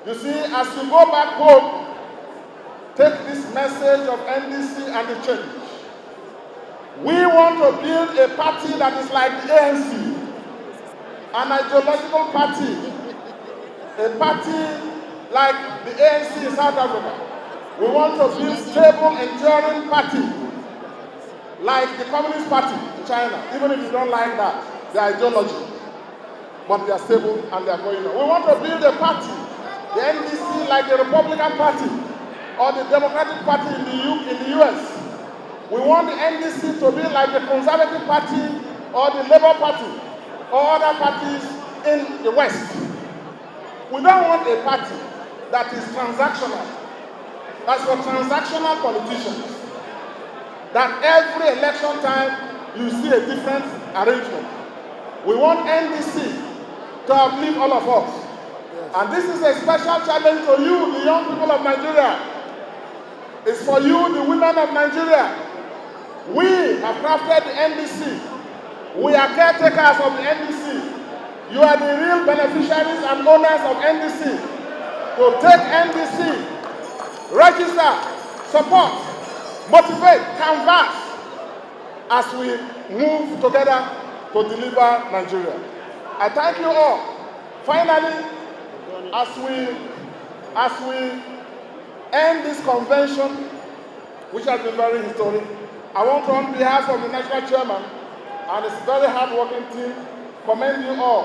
Speaker 9: you see, as you go back home, take this message of NDC and the change. We want to build a party that is like the ANC, an ideological party, a party like the ANC in South Africa. We want to build a stable, enduring party like the Communist Party in China, even if you don't like that, the ideology. But they are stable and they are going on. We want to build a party, the NDC, like the Republican Party or the Democratic Party in the US. We want the NDC to be like the Conservative Party or the Labour Party or other parties in the West. We don't want a party that is transactional. That's for transactional politicians. That every election time you see a different arrangement. We want NDC to uplift all of us. Yes. And this is a special challenge to you, the young people of Nigeria. It's for you, the women of Nigeria. We have crafted the NDC. We are caretakers of the NDC. You are the real beneficiaries and owners of NDC. To take NDC, register, support, motivate, canvas as we move together to deliver Nigeria. I thank you all. Finally, as we end this convention, which has been very historic, I want to, on behalf of the national chairman and his very hard-working team, commend you all.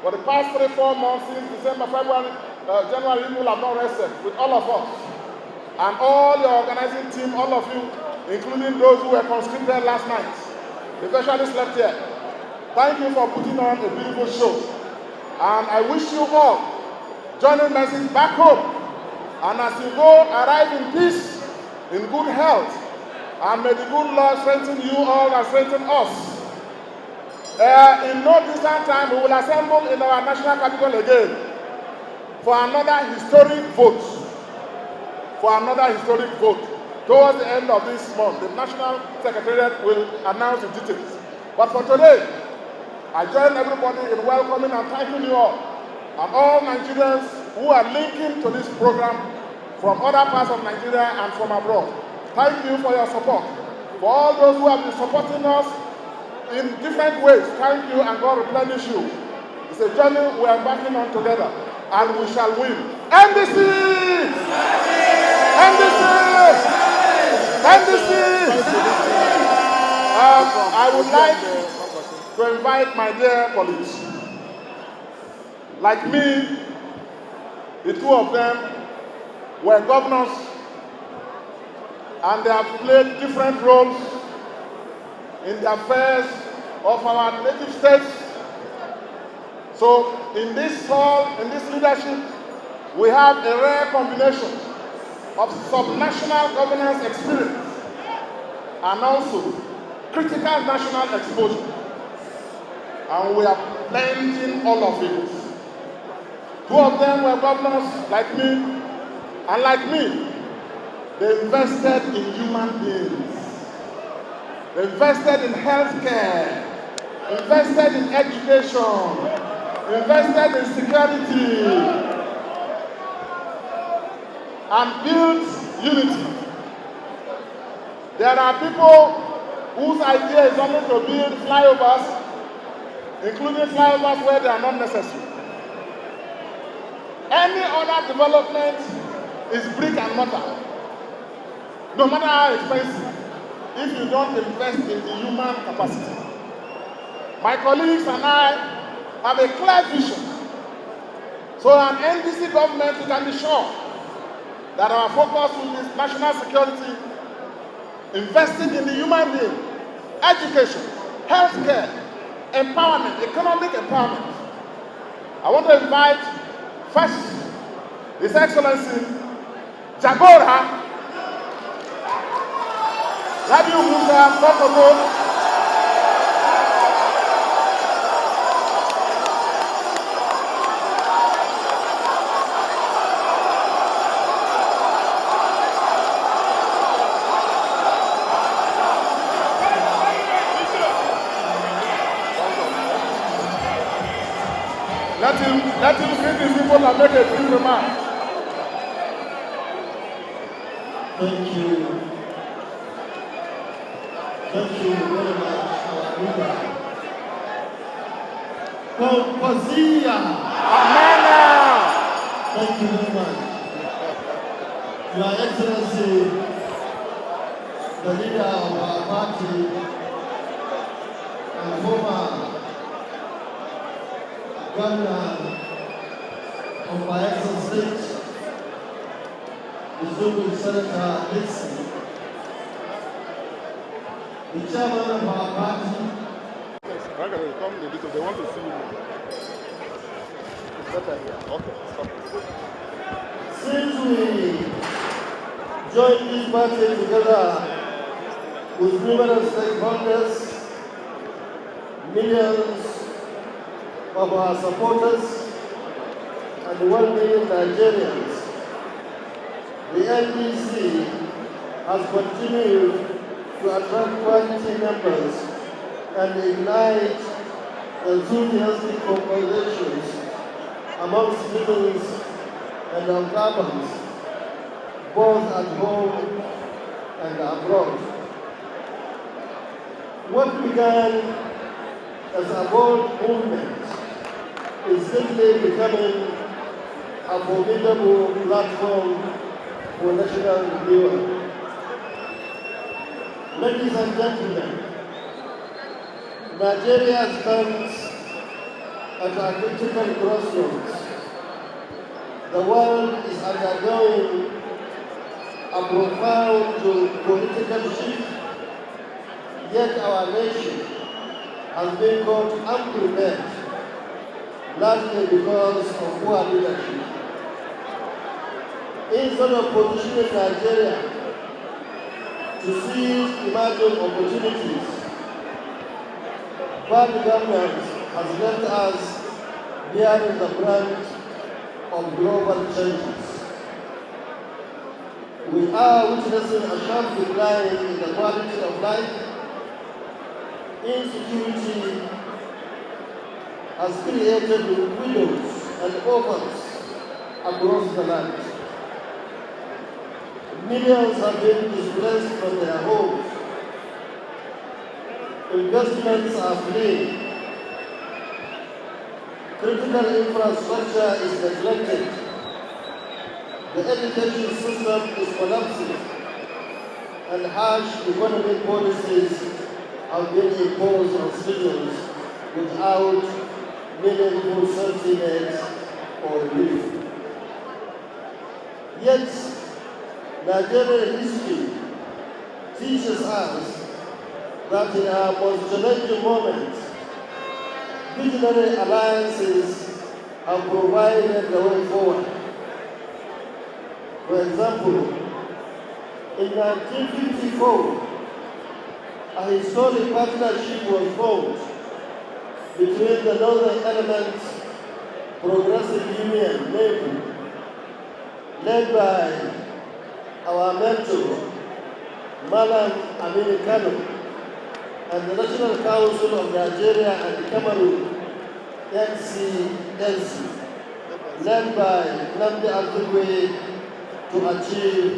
Speaker 9: For the past 3-4 months, since December, February, January, you will have not rested with all of us. And all your organizing team, all of you, including those who were conscripted last night. They especially slept here. Thank you for putting on a beautiful show. And I wish you all joining message back home. And as you go, arrive in peace, in good health. And may the good Lord strengthen you all and strengthen us. In no distant time, we will assemble in our national capital again for another historic vote. Towards the end of this month, the National Secretariat will announce the details. But for today, I join everybody in welcoming and thanking you all, and all Nigerians who are linking to this program from other parts of Nigeria and from abroad. Thank you for your support. For all those who have been supporting us in different ways, thank you, and God replenish you. It's a journey we are embarking on together, and we shall win. NDC! NDC! I would like to invite my dear colleagues. Like me, the two of them were governors, and they have played different roles in the affairs of our native states. So in this hall, in this leadership, we have a rare combination of subnational governance experience and also critical national exposure. And we are blending all of it. Two of them were governors like me, and like me, they invested in human beings. They invested in healthcare, invested in education, invested in security, and built unity. There are people whose idea is only to build flyovers, including flyovers where they are not necessary. Any other development is brick and mortar, no matter how expensive, if you don't invest in the human capacity. My colleagues and I have a clear vision. So an NDC government, you can be sure that our focus will be national security, investing in the human being, education, healthcare, empowerment, economic empowerment. I want to invite first His Excellency Jagora Rabiu Musa Kokoto. Let him greet his people and make a brief remark.
Speaker 13: Thank you. Thank you very much, our leader. Kompozia.
Speaker 9: Amana.
Speaker 13: Thank you very much. Your Excellency, the leader of our party and former Governor of my Excellency, Distinguished Senator Dixon, the chairman of our party,
Speaker 9: Come in because they want to see you. It's better here. Okay, stop.
Speaker 13: Since we joined this party together with numerous stakeholders, millions of our supporters, and 1 million Nigerians, the NDC has continued to attract quality members and ignite enthusiastic conversations among citizens and observers, both at home and abroad. What began as a bold movement is simply becoming a formidable platform for national renewal. Ladies and gentlemen, Nigeria stands at a critical crossroads. The world is undergoing a profound political shift, yet our nation has been caught unprepared, largely because of poor leadership. Instead of positioning Nigeria to seize emerging opportunities, bad governance has left us bearing the brunt of global changes. We are witnessing a sharp decline in the quality of life. Insecurity has created widows and orphans across the land. Millions have been displaced from their homes. Investments are fleeing. Critical infrastructure is neglected. The education system is collapsing, and harsh economic policies have been imposed on citizens without meaningful safety nets or relief. Yet, Nigerian history teaches us that in our most challenging moments, visionary alliances have provided the way forward. For example, in 1954, a historic partnership was formed between the Northern Elements Progressive Union, NEPU, led by our mentor, Malam Aminu Kano, and the National Council of Nigeria and Cameroon, NDC, led by Nnamdi Azikiwe, to achieve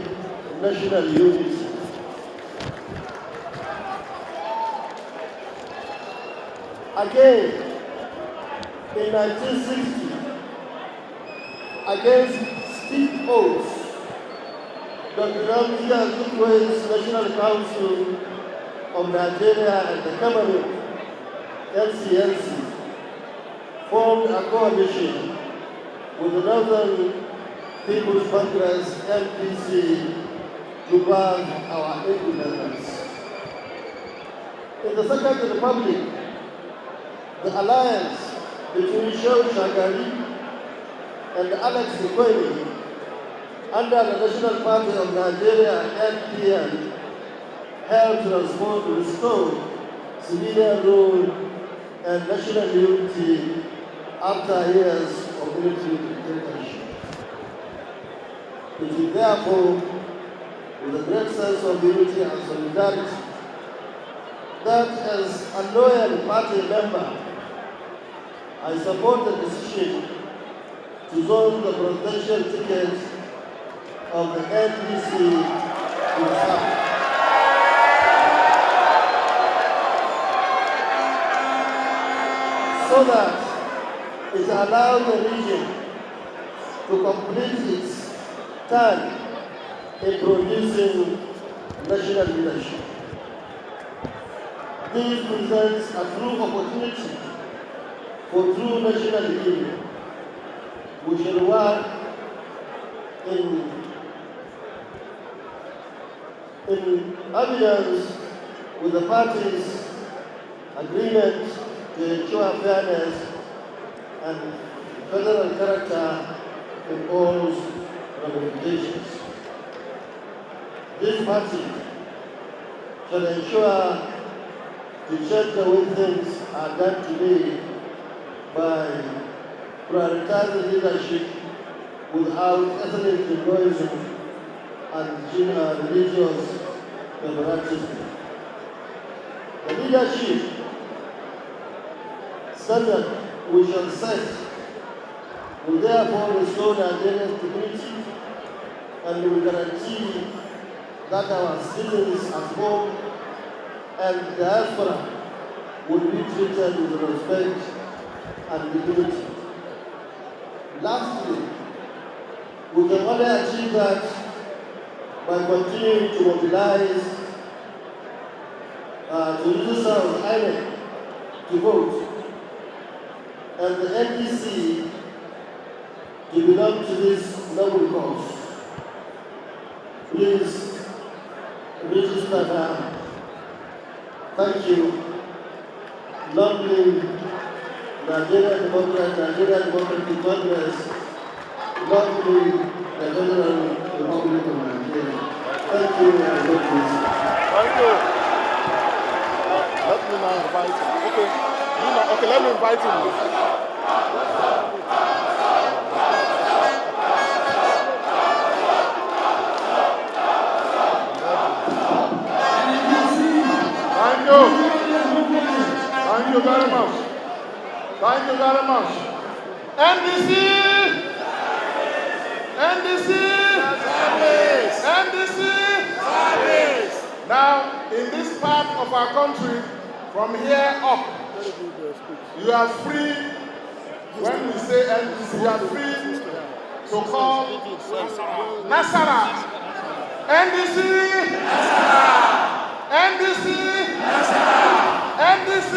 Speaker 13: national unity. Again, in 1960, against steep odds, Dr. Nnamdi Azikiwe's National Council of Nigeria and the Cameroon, NCNC, formed a coalition with the Northern People's Congress, NDC, to ban our independence. In the Second Republic, the alliance between Shehu Shagari and Alex Ikwemi under the National Party of Nigeria and NPN helped restore civilian rule and national unity after years of military dictatorship. It is therefore with a great sense of unity and solidarity that as a loyal party member, I support the decision to zone the presidential ticket of the NDC to the South. So that it allows the region to complete its turn in producing national leadership. This presents a true opportunity for true national union. We shall work in evidence with the parties' agreement to ensure fairness and federal character in all ramifications. This party shall ensure to change the way things are done today by prioritizing leadership without ethnic egoism and religious favoritism. The leadership standard we shall set will therefore restore Nigeria's dignity and will guarantee that our citizens at home and diaspora will be treated with respect and dignity. Lastly, we can only achieve that by continuing to mobilize to register our INEC to vote, and the NDC to belong to this noble cause. Please register now. Thank you. Long live Nigeria Democratic Congress. Long live the Federal Republic of Nigeria. Thank you and God bless.
Speaker 9: Thank you. Let me now invite him. Okay, let me invite him. Thank you. Thank you very much. Thank you very much. NDC! NDC! Service! NDC! Service! Now, in this part of our country, from here up, you are free, when we say NDC, you are free to call Nasara. NDC! NDC! NDC!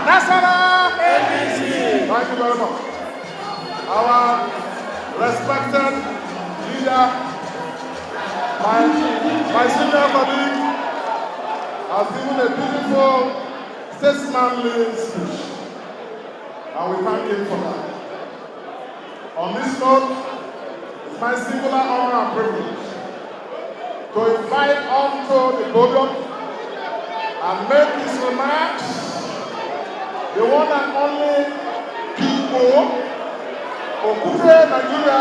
Speaker 9: Nasara! NDC! Thank you very much. Our respected leader, my senior colleague, has given a beautiful statesmanly speech, and we thank him for that. On this note, it's my singular honor and privilege to invite onto the podium and make his remarks the one and only P.O. Okute Nigeria.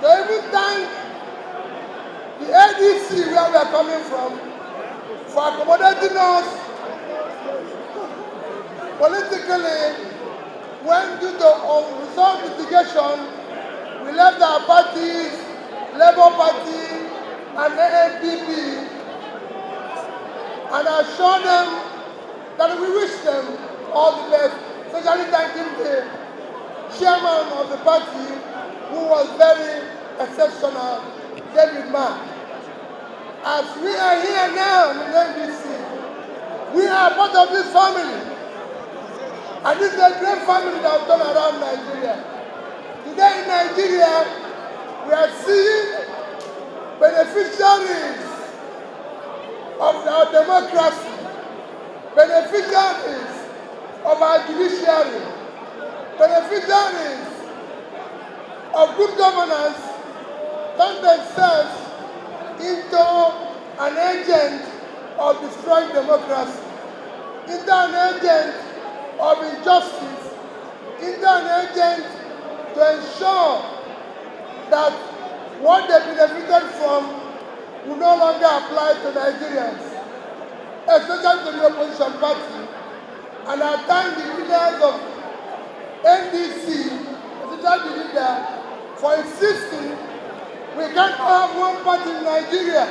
Speaker 14: to even thank the NDC where we are coming from for accommodating us politically when due to unresolved litigation we left our parties, Labour Party and ANPP, and assured them that we wish them all the best, especially thanking the chairman of the party who was very exceptional, David Mark. As we are here now in NDC, we are part of this family. And this is a great family that will turn around Nigeria. Today in Nigeria, we are seeing beneficiaries of our democracy, beneficiaries of our judiciary, beneficiaries of good governance turn themselves into an agent of destroying democracy, into an agent of injustice, into an agent to ensure that what they benefited from will no longer apply to Nigerians, especially to the opposition party. And I thank the leaders of NDC, especially the leader, for insisting we can't have one party in Nigeria.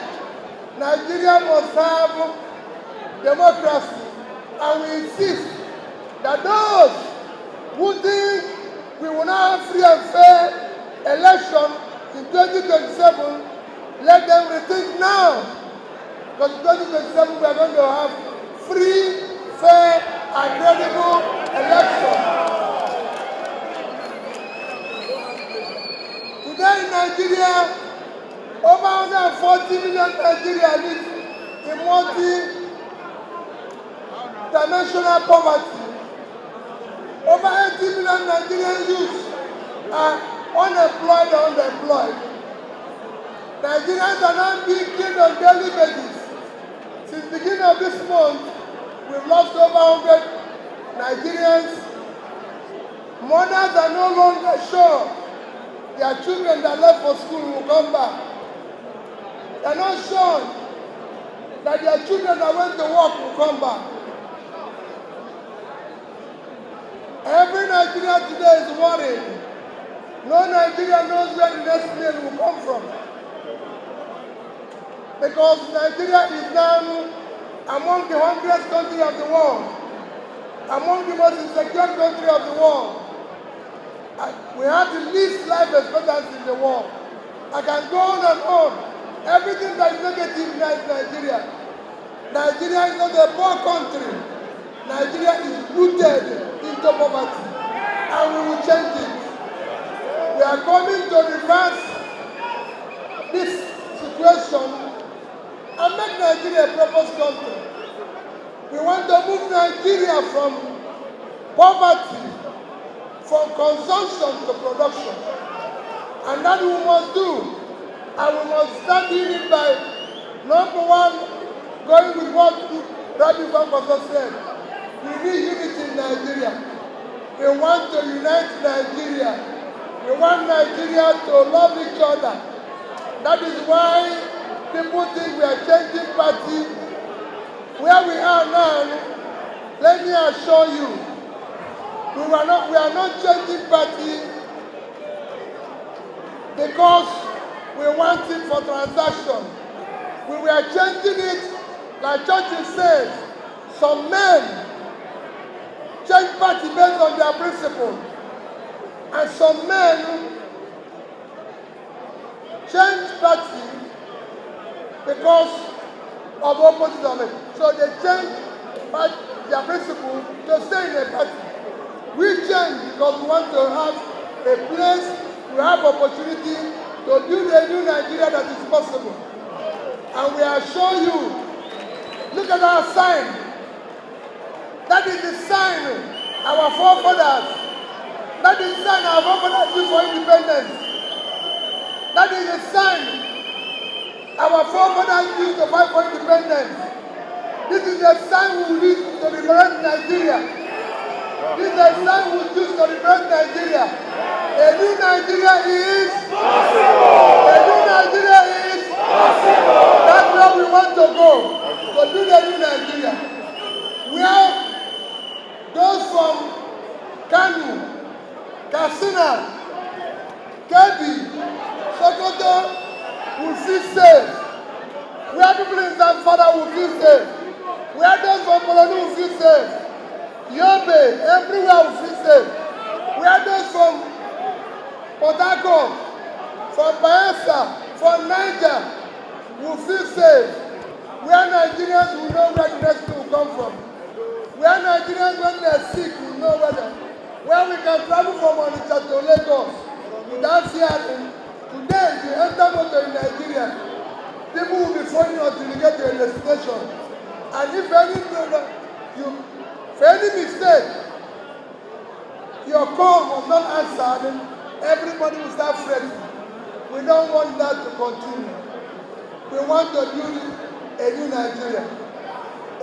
Speaker 14: Nigeria must have democracy. And we insist that those who think we will not have free and fair election in 2027, let them rethink now. Because in 2027 we are going to have free, fair, and credible election. Today in Nigeria, over 140 million Nigerians live in multi-dimensional poverty. Over 80 million Nigerian youths are unemployed or underemployed. Nigerians are now being killed on daily basis. Since the beginning of this month, we've lost over 100 Nigerians. Mothers are no longer sure their children that left for school will come back. They are not sure that their children that went to work will come back. Every Nigerian today is worried. No Nigerian knows where the next meal will come from. Because Nigeria is now among the hungriest countries of the world, among the most insecure countries of the world. We have the least life expectancy in the world. I can go on and on. Everything that is negative now is Nigeria. Nigeria is not a poor country. Nigeria is rooted into poverty, and we will change it. We are coming to reverse this situation and make Nigeria a prosperous country. We want to move Nigeria from poverty, from consumption to production. And that we must do. And we must start doing it by, number one, going with what Ratification said. We need unity in Nigeria. We want to unite Nigeria. We want Nigeria to love each other. That is why people think we are changing party. Where we are now, let me assure you, we are not changing party because we want it for transaction. We were changing it, like Churchill says, some men change party based on their principle, and some men change party because of the opposite of it. So they change their principle to stay in a party. We change because we want to have a place, we have opportunity to build a new Nigeria that is possible. And we assure you, look at our sign. That is the sign our forefathers. That is the sign our forefathers used for independence. That is the sign our forefathers used to fight for independence. This is the sign we will use to liberate Nigeria. This is the sign we will use to liberate Nigeria. A new Nigeria is possible. A new Nigeria is possible. That's where we want to go. To build a new Nigeria. Where those from Kanu, Katsina, Kebbi, Sokoto will feel safe. Where people in Zamfara will feel safe. Where those from Bologna will feel safe. Yobe, everywhere will feel safe. Where those from Port Harcourt, from Bayelsa, from Naija will feel safe. Where Nigerians will know where the rescue will come from. Where Nigerians, when they are sick, will know where we can travel from Onitsha to Lagos without fearing. Today, if you enter motor in Nigeria, people will be phoning you until you get to a destination. And if for any mistake, your call was not answered, then everybody will start fretting. We don't want that to continue. We want to build a new Nigeria.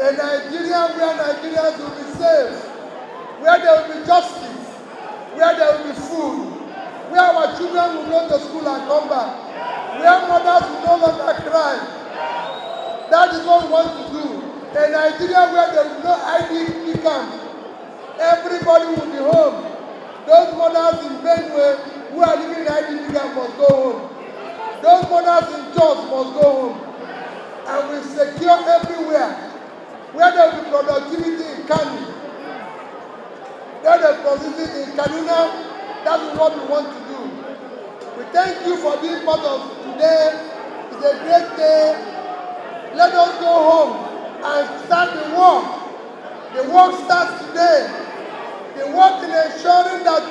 Speaker 14: A Nigeria where Nigerians will be safe, where there will be justice, where there will be food, where our children will go to school and come back, where mothers will no longer cry. That is what we want to do. A Nigeria where there is no IDP camp. Everybody will be home. Those mothers in Benue who are living in IDP camp must go home. Those mothers in Jos must go home. And we secure everywhere. Where there will be productivity in Kanu, where there will be productivity in Kaduna, that is what we want to do. We thank you for being part of today. It's a great day. Let us go home and start the work. The work starts today. The work in ensuring that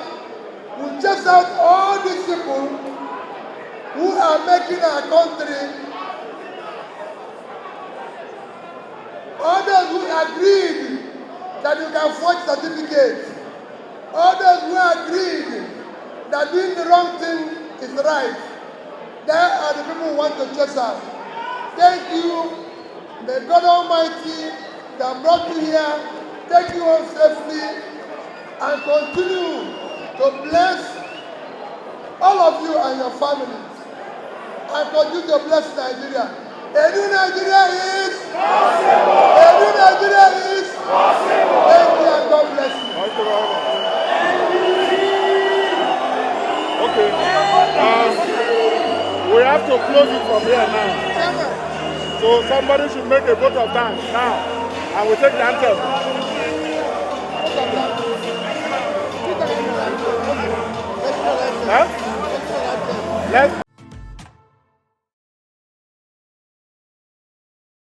Speaker 14: we chase out all these people who are making our country. Others who agreed that you can forge certificates. Others who agreed that doing the wrong thing is right. They are the people who want to chase out. Thank you. May God Almighty that brought you here take you home safely and continue to bless all of you and your families and continue to bless Nigeria. A new Nigeria is possible. A new Nigeria is possible. Thank you and God bless you.
Speaker 7: Thank you very much. Okay. We have to close it from here now. So somebody should make a vote of thanks now. And we take the anthem. Huh? Let's